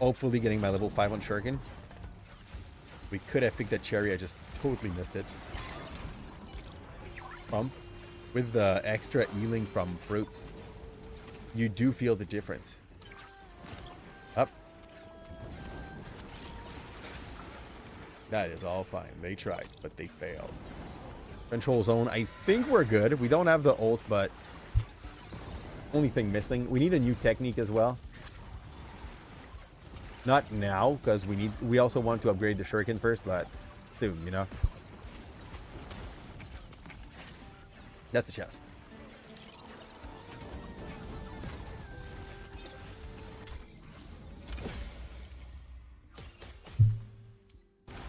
Hopefully getting my level 5 on shuriken. We could have picked that cherry, I just totally missed it. Pump. With the extra healing from fruits, you do feel the difference. Up. That is all fine. They tried, but they failed. Control zone. I think we're good. We don't have the ult, but only thing missing. We need a new technique as well. Not now, because we also want to upgrade the shuriken first, but soon, you know. That's the chest.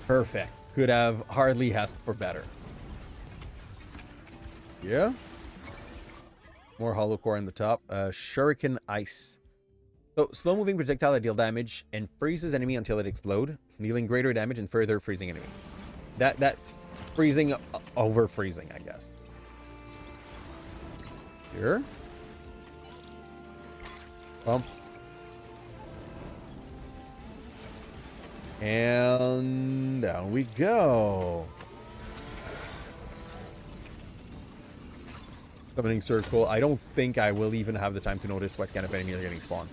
Perfect. Could have hardly asked for better. Yeah. More hollow core in the top. Shuriken Ice. So, slow moving projectile that deal damage and freezes enemy until it explodes, dealing greater damage and further freezing enemy. That's freezing over freezing, I guess. Here. Pump. And down we go. Summoning circle. I don't think I will even have the time to notice what kind of enemies are getting spawned.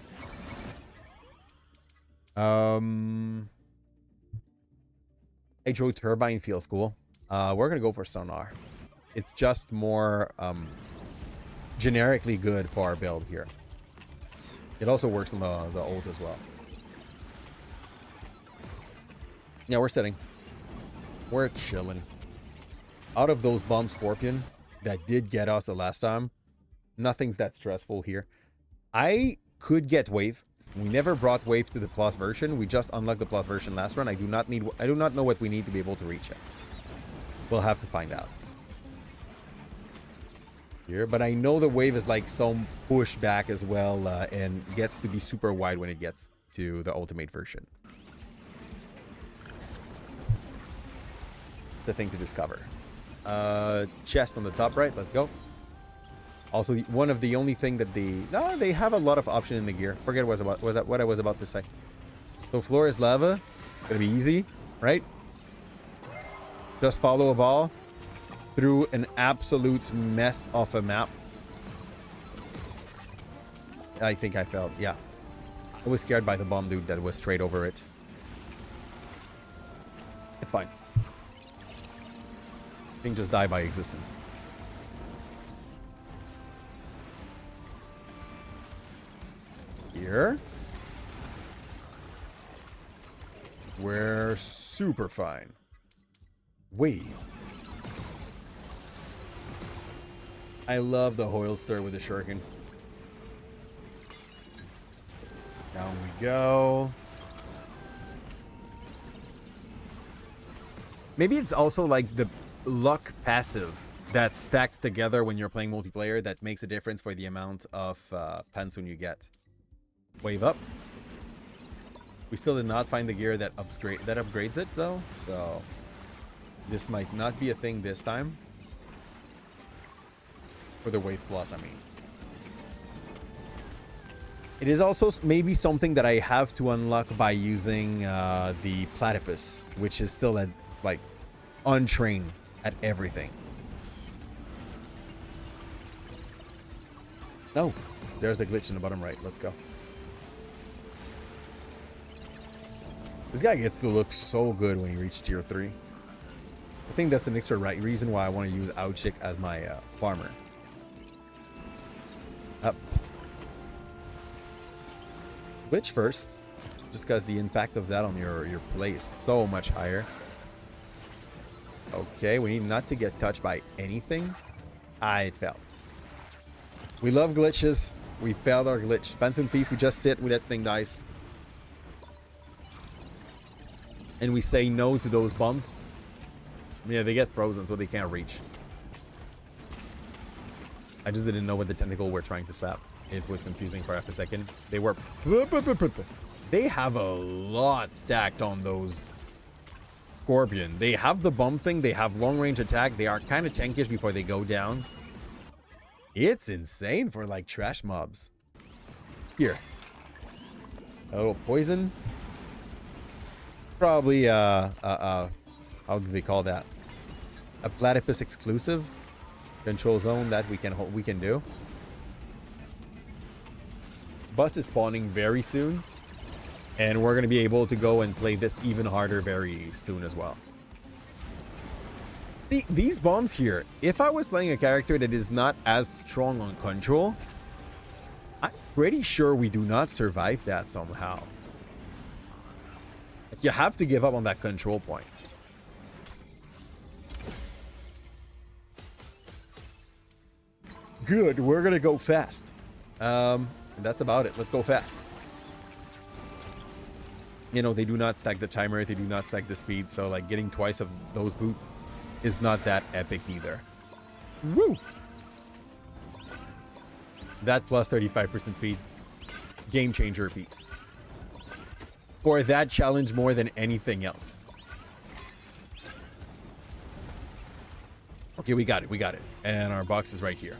Hydro turbine feels cool. We're gonna go for sonar. It's just more generically good for our build here. It also works on the ult as well. Yeah, we're sitting. We're chilling. Out of those bomb scorpion that did get us the last time, nothing's that stressful here. I could get wave. We never brought wave to the plus version. We just unlocked the plus version last run. I do not know what we need to be able to reach it. We'll have to find out. Here, but I know the wave is like some pushback as well, and gets to be super wide when it gets to the ultimate version. It's a thing to discover. Chest on the top right. Let's go. Also, one of the only thing that they have a lot of option in the gear. Forget what I was about to say. So floor is lava. Gonna be easy, right? Just follow a ball through an absolute mess of a map. I think I felt, yeah. I was scared by the bomb dude that was straight over it. It's fine. Thing just die by existing. Here. We're super fine. Wait. I love the Hoilster with the shuriken. Down we go. Maybe it's also like the luck passive that stacks together when you're playing multiplayer that makes a difference for the amount of Pansun you get. Wave up. We still did not find the gear that upgrades it though, so this might not be a thing this time. For the wave plus, I mean. It is also maybe something that I have to unlock by using the platypus, which is still at like untrained at everything. No, there's a glitch in the bottom right. Let's go. This guy gets to look so good when he reaches tier 3. I think that's an extra reason why I want to use HOUCHIC as my farmer. Up. Glitch first, just because the impact of that on your play is so much higher. Okay, we need not to get touched by anything. It failed. We love glitches. We failed our glitch. Pansun Feast, we just sit with that thing dies. And we say no to those bumps. Yeah, they get frozen, so they can't reach. I just didn't know what the tentacle were trying to slap. It was confusing for half a second. They were... They have a lot stacked on those Scorpion. They have the bump thing. They have long range attack. They are kind of tankish before they go down. It's insane for like trash mobs. Here. A little poison. Probably, how do they call that? A platypus exclusive. Control zone that we can do. Bus is spawning very soon, and we're going to be able to go and play this even harder very soon as well. See, these bombs here, if I was playing a character that is not as strong on control, I'm pretty sure we do not survive that somehow. Like, you have to give up on that control point. Good, we're gonna go fast. That's about it. Let's go fast. You know, they do not stack the timer, they do not stack the speed, so like getting twice of those boots is not that epic either. Woo! That plus 35% speed. Game changer, peeps. For that challenge more than anything else. Okay, we got it. And our box is right here.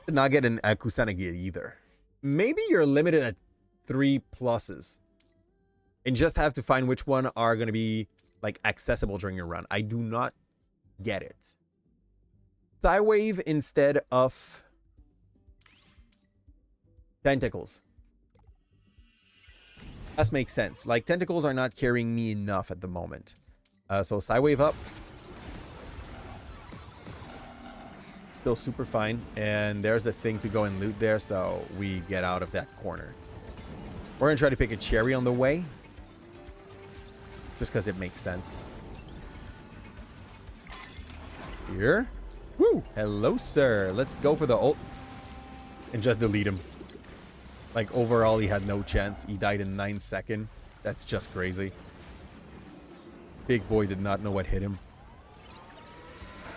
Did not get an Kusanagi either. Maybe you're limited at 3 pluses. And just have to find which one are going to be like accessible during your run. I do not get it. Psywave instead of tentacles. That makes sense. Like, tentacles are not carrying me enough at the moment. So Psywave up. Still super fine. And there's a thing to go and loot there, so we get out of that corner. We're going to try to pick a cherry on the way. Just because it makes sense. Here. Woo! Hello, sir. Let's go for the ult. And just delete him. Like, overall, he had no chance. He died in 9 seconds. That's just crazy. Big boy did not know what hit him.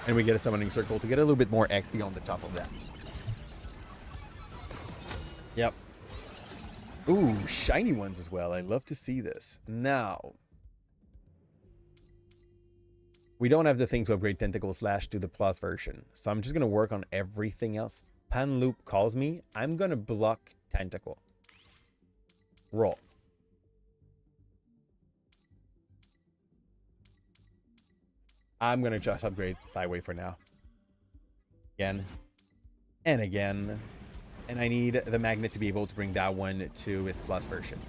And we get a summoning circle to get a little bit more XP on the top of that. Yep. Ooh, shiny ones as well. I love to see this. Now, we don't have the thing to upgrade Tentacle Slash to the plus version. So I'm just going to work on everything else. Pan Loop calls me. I'm going to block Tentacle. Roll. I'm going to just upgrade Psywave for now. Again. And again. And I need the magnet to be able to bring that one to its plus version.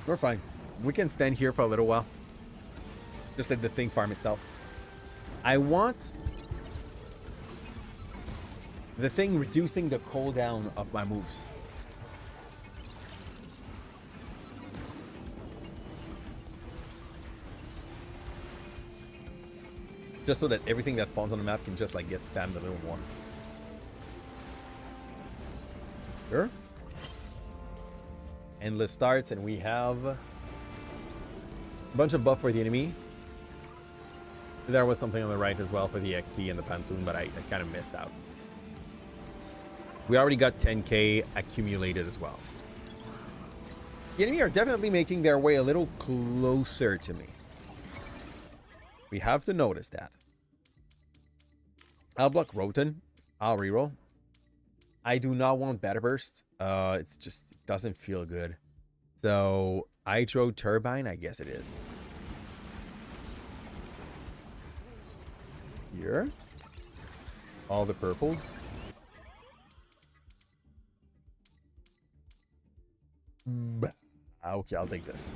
We're fine. We can stand here for a little while. Just let the thing farm itself. I want the thing reducing the cooldown of my moves. Just so that everything that spawns on the map can just like get spammed a little more. Sure. Endless starts, and we have a bunch of buff for the enemy. There was something on the right as well for the XP and the Pansoon, but I kind of missed out. We already got 10k accumulated as well. The enemy are definitely making their way a little closer to me. We have to notice that. I'll block Roten. I'll reroll. I do not want Beta Burst. It's just, it doesn't feel good. So, Hydro Turbine, I guess it is. Here. All the purples. Okay, I'll take this.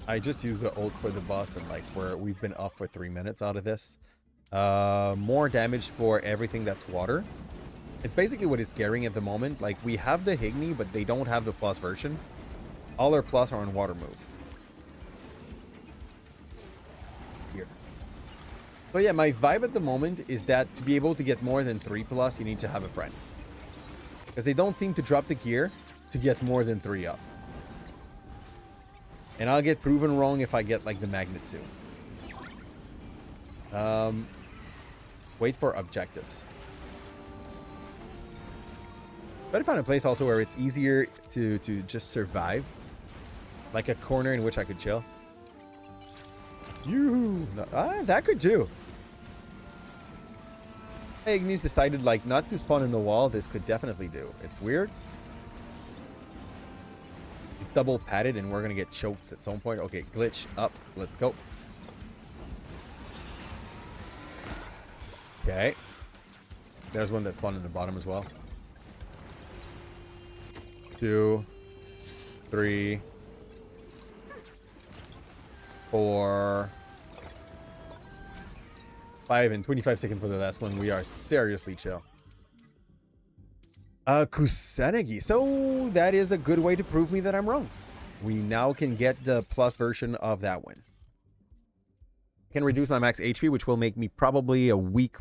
I just used the ult for the boss, and like we've been up for 3 minutes out of this. More damage for everything that's water. It's basically what is carrying at the moment. Like, we have the Higni, but they don't have the plus version. All our plus are on water move. Here. So yeah, my vibe at the moment is that to be able to get more than 3 plus, you need to have a friend. Because they don't seem to drop the gear to get more than 3 up. And I'll get proven wrong if I get like the magnet soon. Wait for objectives. Try to find a place also where it's easier to just survive. Like a corner in which I could chill. That could do. Hey, Ignis decided like not to spawn in the wall. This could definitely do. It's weird. It's double padded and we're going to get choked at some point. Okay, glitch up. Let's go. Okay. There's one that spawned in the bottom as well. 2, 3, 4, 5, and 25 seconds for the last one. We are seriously chill. Kusanagi. So that is a good way to prove me that I'm wrong. We now can get the plus version of that one. I can reduce my max HP, which will make me probably a weak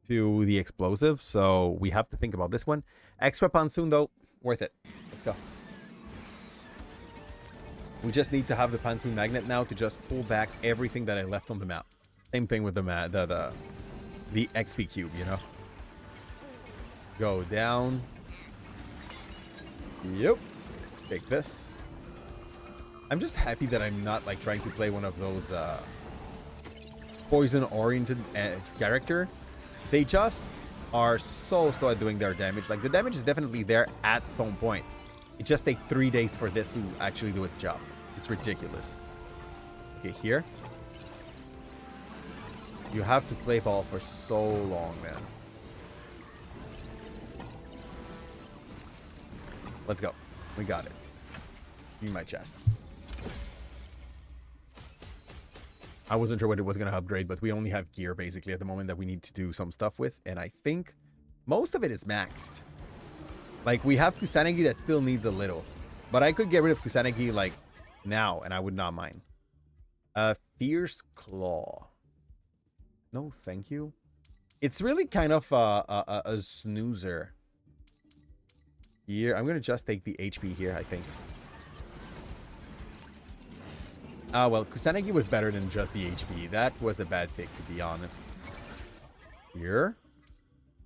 to the explosive. So we have to think about this one. Extra Pansoon though, worth it. Let's go. We just need to have the Pansoon magnet now to just pull back everything that I left on the map. Same thing with the XP cube, you know. Go down. Yep. Take this. I'm just happy that I'm not like trying to play one of those poison-oriented character. They just are so slow at doing their damage. Like, the damage is definitely there at some point. It just takes 3 days for this to actually do its job. It's ridiculous. Okay, here. You have to play ball for so long, man. Let's go. We got it. Give me my chest. I wasn't sure what it was going to upgrade, but we only have gear basically at the moment that we need to do some stuff with. And I think most of it is maxed. Like, we have Kusanagi that still needs a little. But I could get rid of Kusanagi, like, now, and I would not mind. Fierce Claw. No, thank you. It's really kind of a snoozer. Here, I'm going to just take the HP here, I think. Well, Kusanagi was better than just the HP. That was a bad pick, to be honest. Here.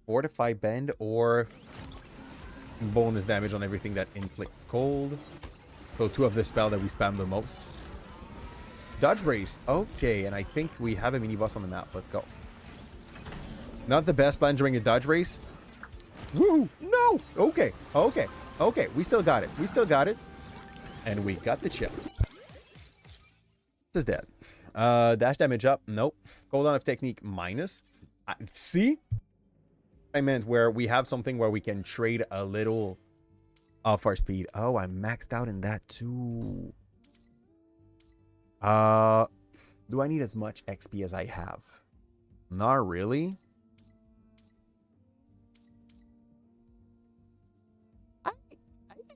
Fortify Bend or bonus damage on everything that inflicts cold. So 2 of the spell that we spam the most. Dodge Brace. Okay, and I think we have a mini boss on the map. Let's go. Not the best plan during a Dodge Race. Woo! No! Okay, okay, okay. We still got it. We still got it. And we got the chip. This is dead. Dash damage up. Nope. Cooldown of technique minus. See? I meant where we have something where we can trade a little of our speed. Oh, I'm maxed out in that too. Do I need as much XP as I have? Not really. I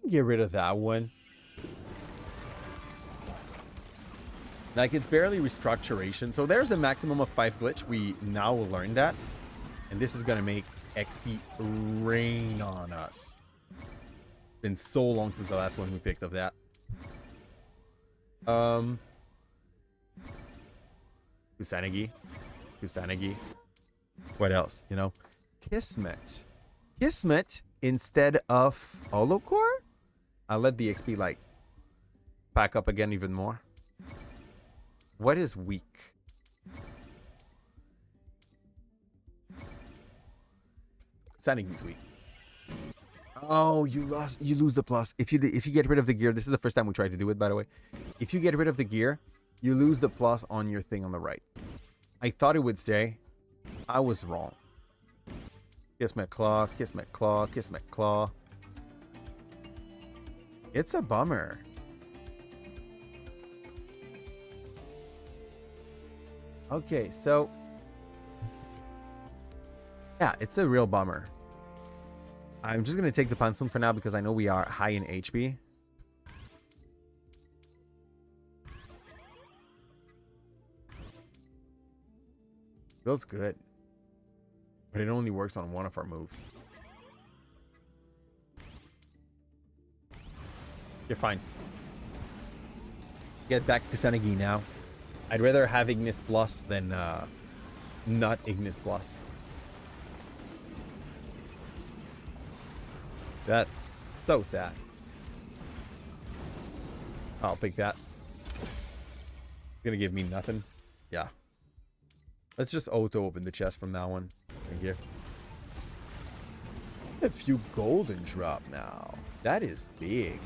can get rid of that one. Like, it's barely restructuration. So there's a maximum of 5 glitch. We now learned that. And this is going to make XP rain on us. Been so long since the last one we picked of that. Kusanagi. Kusanagi. What else? You know? Kismet. Kismet instead of Holocore? I'll let the XP, like, pack up again even more. What is weak? Kusanagi weak. Oh, you lose the plus. If you get rid of the gear, this is the first time we tried to do it, by the way. If you get rid of the gear, you lose the plus on your thing on the right. I thought it would stay. I was wrong. Kismet Claw, Kismet Claw, Kismet Claw. It's a bummer. Okay, so yeah, it's a real bummer. I'm just going to take the Pansun for now because I know we are high in HP. Feels good. But it only works on one of our moves. You're fine. Get back to Senegi now. I'd rather have Ignis Plus than not Ignis Plus. That's so sad. I'll pick that. Gonna give me nothing. Yeah. Let's just auto open the chest from that one. Thank you. A few golden drop now. That is big.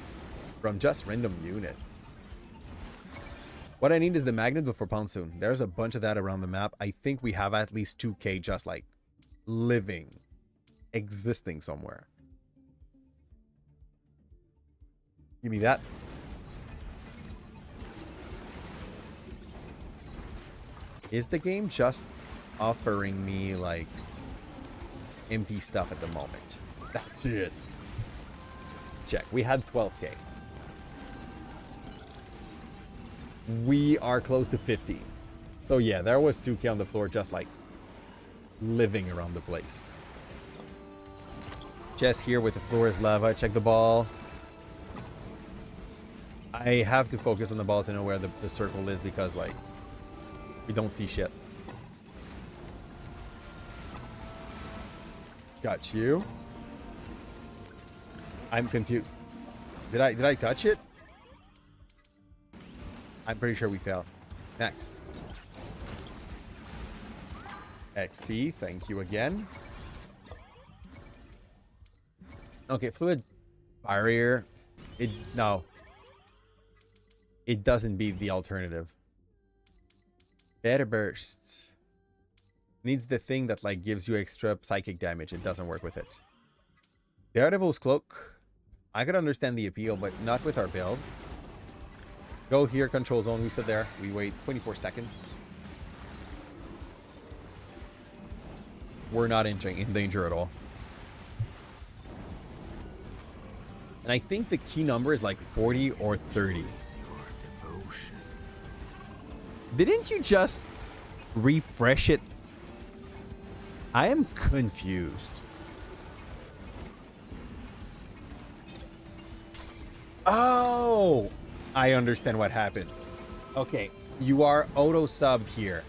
From just random units. What I need is the magnet before Ponsoon. There's a bunch of that around the map. I think we have at least 2k just like living, existing somewhere. Give me that. Is the game just offering me like empty stuff at the moment? That's it. Check. We had 12k. We are close to 50. So yeah, there was 2k on the floor just like living around the place. Chest here with the floor is lava. Check the ball. I have to focus on the ball to know where the circle is because like we don't see shit. Got you. I'm confused. Did I touch it? I'm pretty sure we failed. Next. XP, thank you again. Okay, fluid barrier. No. it doesn't beat the alternative. Better bursts. Needs the thing that like gives you extra psychic damage. It doesn't work with it. Daredevil's Cloak. I could understand the appeal, but not with our build. Go here, control zone. We sit there. We wait 24 seconds. We're not in danger at all. And I think the key number is like 40 or 30. Didn't you just refresh it? I am confused. Oh, I understand what happened. Okay, you are auto-subbed here.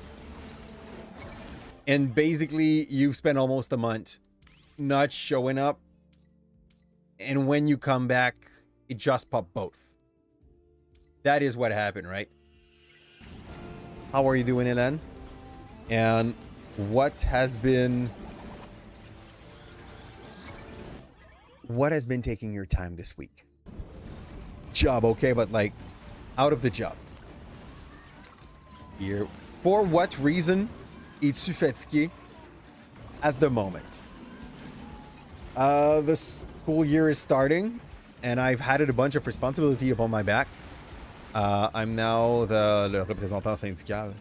And basically, you've spent almost a month not showing up. And when you come back, it just popped both. That is what happened, right? How are you doing, Elan? And what has been taking your time this week? Job, okay, but like out of the job. Here, for what reason? It's Sufetsky at the moment. The school year is starting, and I've had a bunch of responsibility upon my back. I'm now le représentant syndical,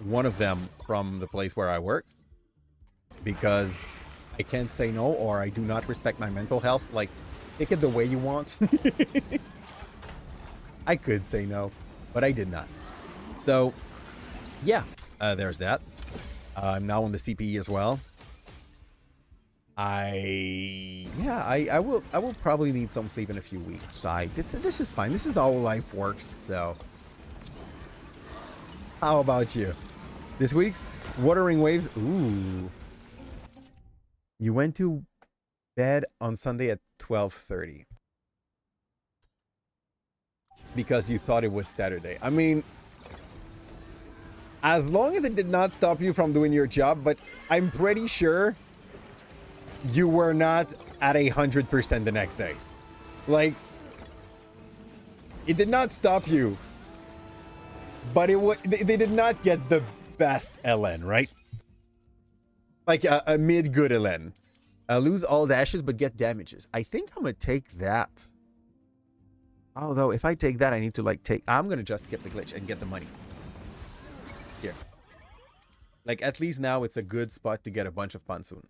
one of them from the place where I work, because I can't say no, or I do not respect my mental health. Like, take it the way you want. I could say no, but I did not. So, yeah, there's that. I'm now on the CPE as well. I will probably need some sleep in a few weeks. This is fine. This is how life works. So, how about you? This week's Wuthering Waves. Ooh, you went to bed on Sunday at 12:30 because you thought it was Saturday. I mean, as long as it did not stop you from doing your job, but I'm pretty sure you were not at 100% the next day. Like, it did not stop you, but they did not get the best LN, right? Like a mid-good LN. Lose all dashes, but get damages. I think I'm gonna take that. Although, if I take that, I need to like I'm gonna just skip the glitch and get the money. Here. Like, at least now it's a good spot to get a bunch of Pansun.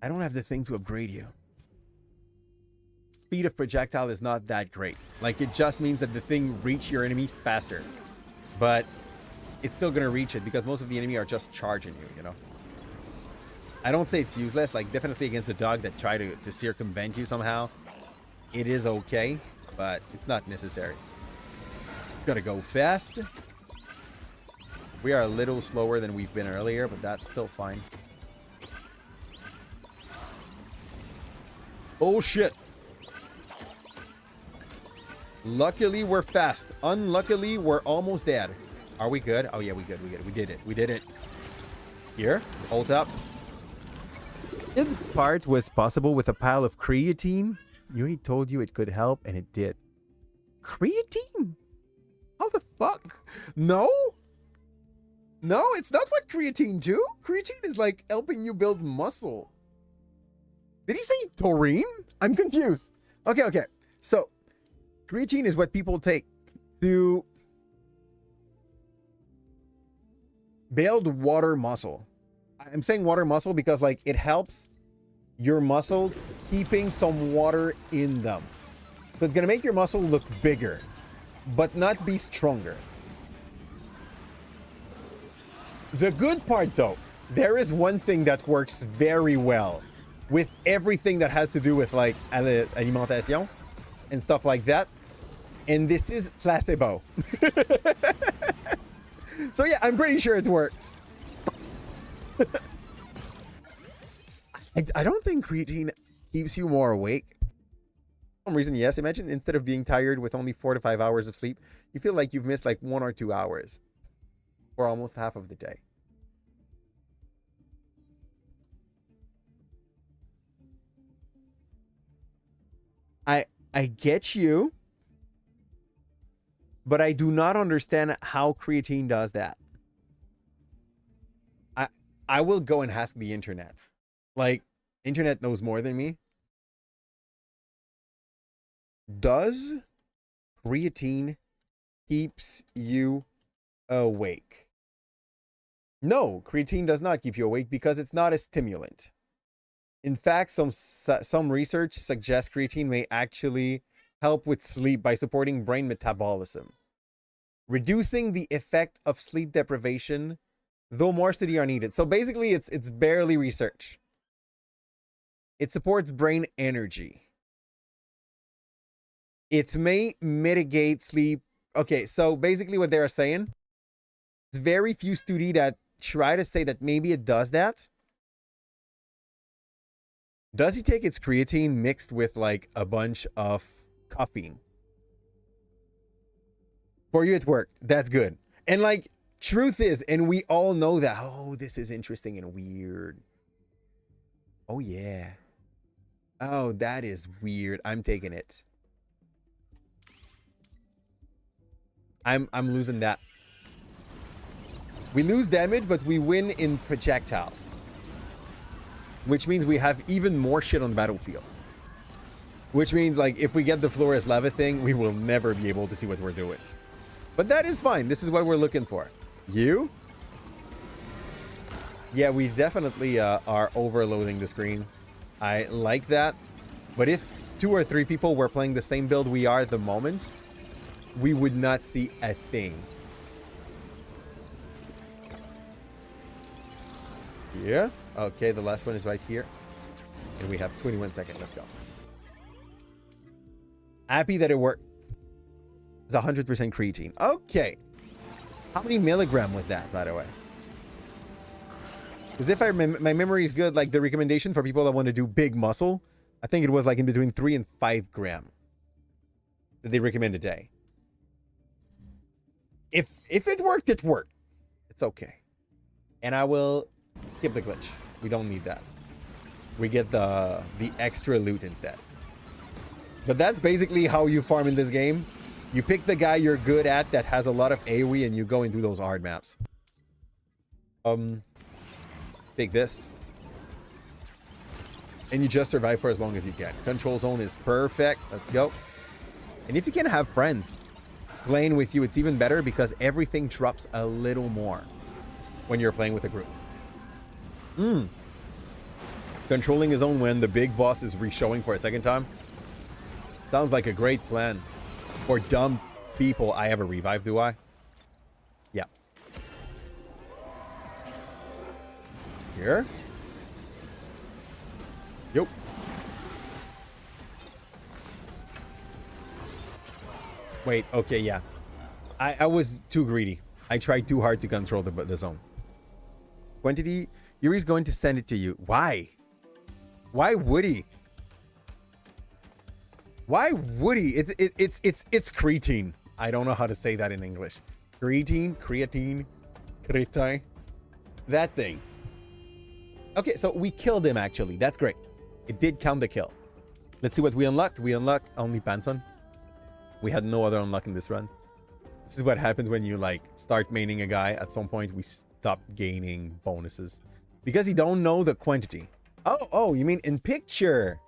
I don't have the thing to upgrade you. Speed of projectile is not that great. Like, it just means that the thing reach your enemy faster. But it's still gonna reach it because most of the enemy are just charging you, you know? I don't say it's useless. Like, definitely against the dog that try to circumvent you somehow, it is okay, but it's not necessary. Gotta go fast. We are a little slower than we've been earlier, but that's still fine. Oh shit. Luckily, we're fast. Unluckily, we're almost dead. Are we good? Oh yeah, we good. We did it. We did it. Here, hold up. This part was possible with a pile of creatine. Yuri told you it could help, and it did. Creatine? How the fuck? No? No, it's not what creatine do. Creatine is like helping you build muscle. Did he say taurine? I'm confused. Okay. So, creatine is what people take to build water muscle. I'm saying water muscle because, like, it helps your muscle keeping some water in them. So it's going to make your muscle look bigger, but not be stronger. The good part, though, there is one thing that works very well with everything that has to do with, like, alimentation and stuff like that. And this is placebo. So yeah, I'm pretty sure it works. I don't think creatine keeps you more awake. For some reason, yes. Imagine instead of being tired with only 4 to 5 hours of sleep, you feel like you've missed like 1 or 2 hours for almost half of the day. I get you. But I do not understand how creatine does that. I will go and ask the internet. Like, internet knows more than me. Does creatine keeps you awake? No, creatine does not keep you awake because it's not a stimulant. In fact, some research suggests creatine may actually help with sleep by supporting brain metabolism, reducing the effect of sleep deprivation, though more studies are needed. So basically, it's barely research. It supports brain energy. It may mitigate sleep. Okay, so basically what they're saying, it's very few studies that try to say that maybe it does that. Does he take its creatine mixed with like a bunch of caffeine? For you, it worked. That's good. And like, truth is, and we all know that, oh, this is interesting and weird. Oh, yeah. Oh, that is weird. I'm taking it. I'm losing that. We lose damage, but we win in projectiles. Which means we have even more shit on the battlefield. Which means, like, if we get the Flores Lava thing, we will never be able to see what we're doing. But that is fine. This is what we're looking for. You? Yeah, we definitely are overloading the screen. I like that. But if 2 or 3 people were playing the same build we are at the moment, we would not see a thing. Yeah. Okay, the last one is right here. And we have 21 seconds. Let's go. Happy that it worked. It's 100% creatine. Okay. How many milligram was that, by the way? Because if my memory is good, like the recommendation for people that want to do big muscle, I think it was like in between 3 and 5 gram that they recommend a day. If it worked, it worked. It's okay. And I will skip the glitch. We don't need that. We get the extra loot instead. But that's basically how you farm in this game. You pick the guy you're good at that has a lot of AoE and you go and do those hard maps. Take this. And you just survive for as long as you can. Control zone is perfect. Let's go. And if you can have friends playing with you, it's even better because everything drops a little more when you're playing with a group. Controlling his own when the big boss is re-showing for a second time. Sounds like a great plan. For dumb people, I have a revive, do I? Yeah. Here. Yep. Wait, okay, yeah. I was too greedy. I tried too hard to control the zone. Quantity, Yuri's going to send it to you. Why? Why would he? Why would he? It's creatine. I don't know how to say that in English. Creatine, that thing. Okay, so we killed him actually. That's great. It did count the kill. Let's see what we unlocked. We unlocked only Panson. We had no other unlock in this run. This is what happens when you like start maining a guy. At some point, we stop gaining bonuses because you don't know the quantity. Oh, you mean in picture?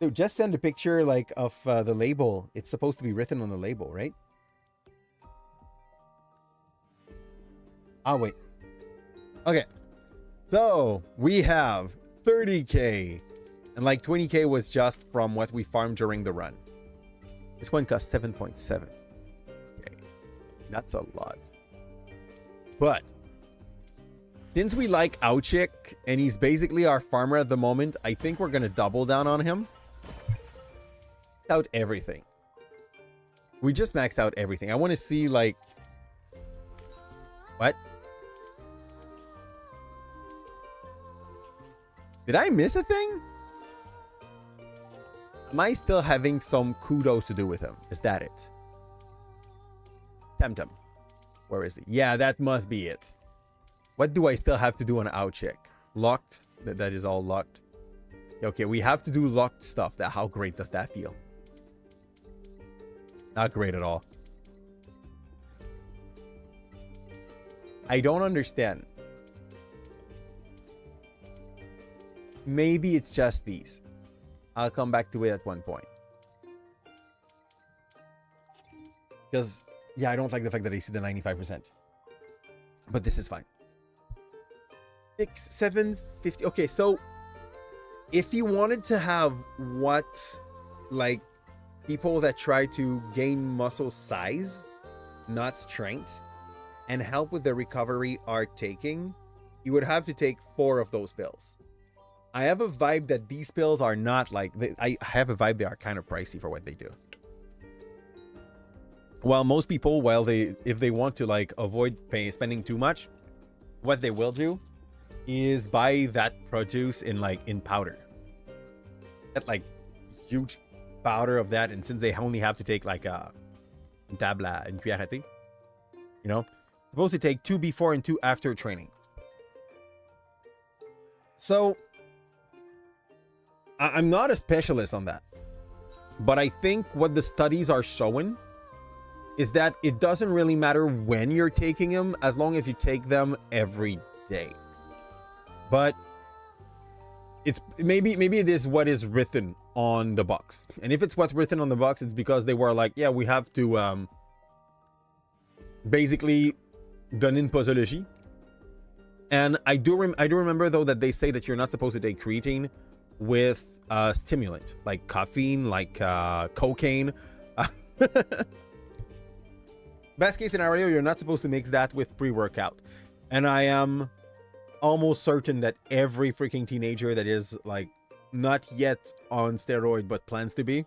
Dude, just send a picture like of the label. It's supposed to be written on the label, right? Oh, wait. Okay. So we have 30k and like 20k was just from what we farmed during the run. This one costs 7.7. Okay. That's a lot. But since we like HOUCHIC and he's basically our farmer at the moment, I think we're going to double down on him. Out everything. We just max out everything. I want to see like what? Did I miss a thing? Am I still having some kudos to do with him? Is that it? Temtem. Where is he? Yeah, that must be it. What do I still have to do on HOUCHIC? Locked? That is all locked. Okay, we have to do locked stuff. How great does that feel? Not great at all. I don't understand. Maybe it's just these. I'll come back to it at one point. Because, yeah, I don't like the fact that I see the 95%. But this is fine. 6, 7, 50. Okay, so if you wanted to have what, like, people that try to gain muscle size, not strength, and help with the recovery are taking, you would have to take 4 of those pills. I have a vibe that these pills are not like, I have a vibe they are kind of pricey for what they do. While most people, if they want to like avoid spending too much, what they will do is buy that produce in powder. Get like huge powder of that, and since they only have to take like a tabla and cuillère à thé, you know, supposed to take 2 before and 2 after training. So I'm not a specialist on that, but I think what the studies are showing is that it doesn't really matter when you're taking them as long as you take them every day. But it's maybe it is what is written on the box, and if it's what's written on the box, it's because they were like, yeah, we have to basically done in posology. And I do remember though that they say that you're not supposed to take creatine with stimulant like caffeine, like cocaine. Best case scenario, you're not supposed to mix that with pre-workout. And I am almost certain that every freaking teenager that is like not yet on steroid but plans to be,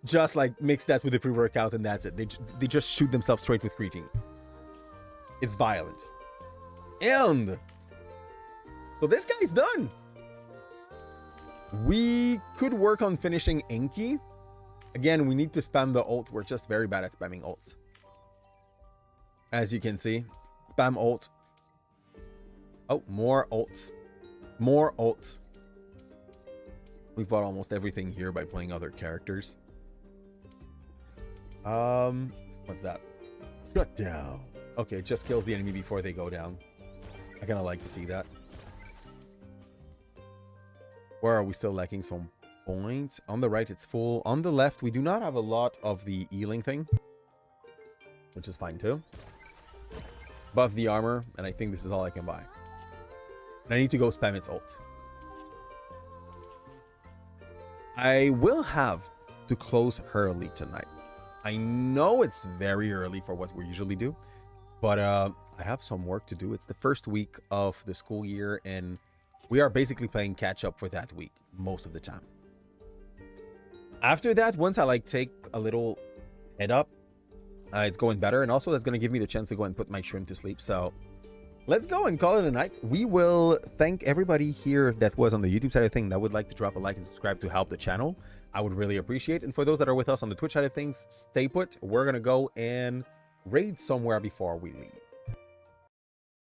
just like mix that with the pre-workout and that's it. They just shoot themselves straight with creatine. It's violent. And so this guy's done. We could work on finishing Enki. Again, we need to spam the ult. We're just very bad at spamming ults. As you can see, spam ult. Oh, more ults. More ults. We've bought almost everything here by playing other characters. What's that? Shut down. Okay, it just kills the enemy before they go down. I kind of like to see that. Where are we still lacking some points? On the right, it's full. On the left, we do not have a lot of the healing thing, which is fine too. Buff the armor, and I think this is all I can buy. And I need to go spam its ult. I will have to close early tonight. I know it's very early for what we usually do, but I have some work to do. It's the first week of the school year, and we are basically playing catch up for that week most of the time. After that, once I like take a little head up, it's going better, and also that's going to give me the chance to go and put my shrimp to sleep. So let's go and call it a night. We will thank everybody here that was on the YouTube side of things that would like to drop a like and subscribe to help the channel. I would really appreciate it. And for those that are with us on the Twitch side of things, stay put. We're going to go and raid somewhere before we leave.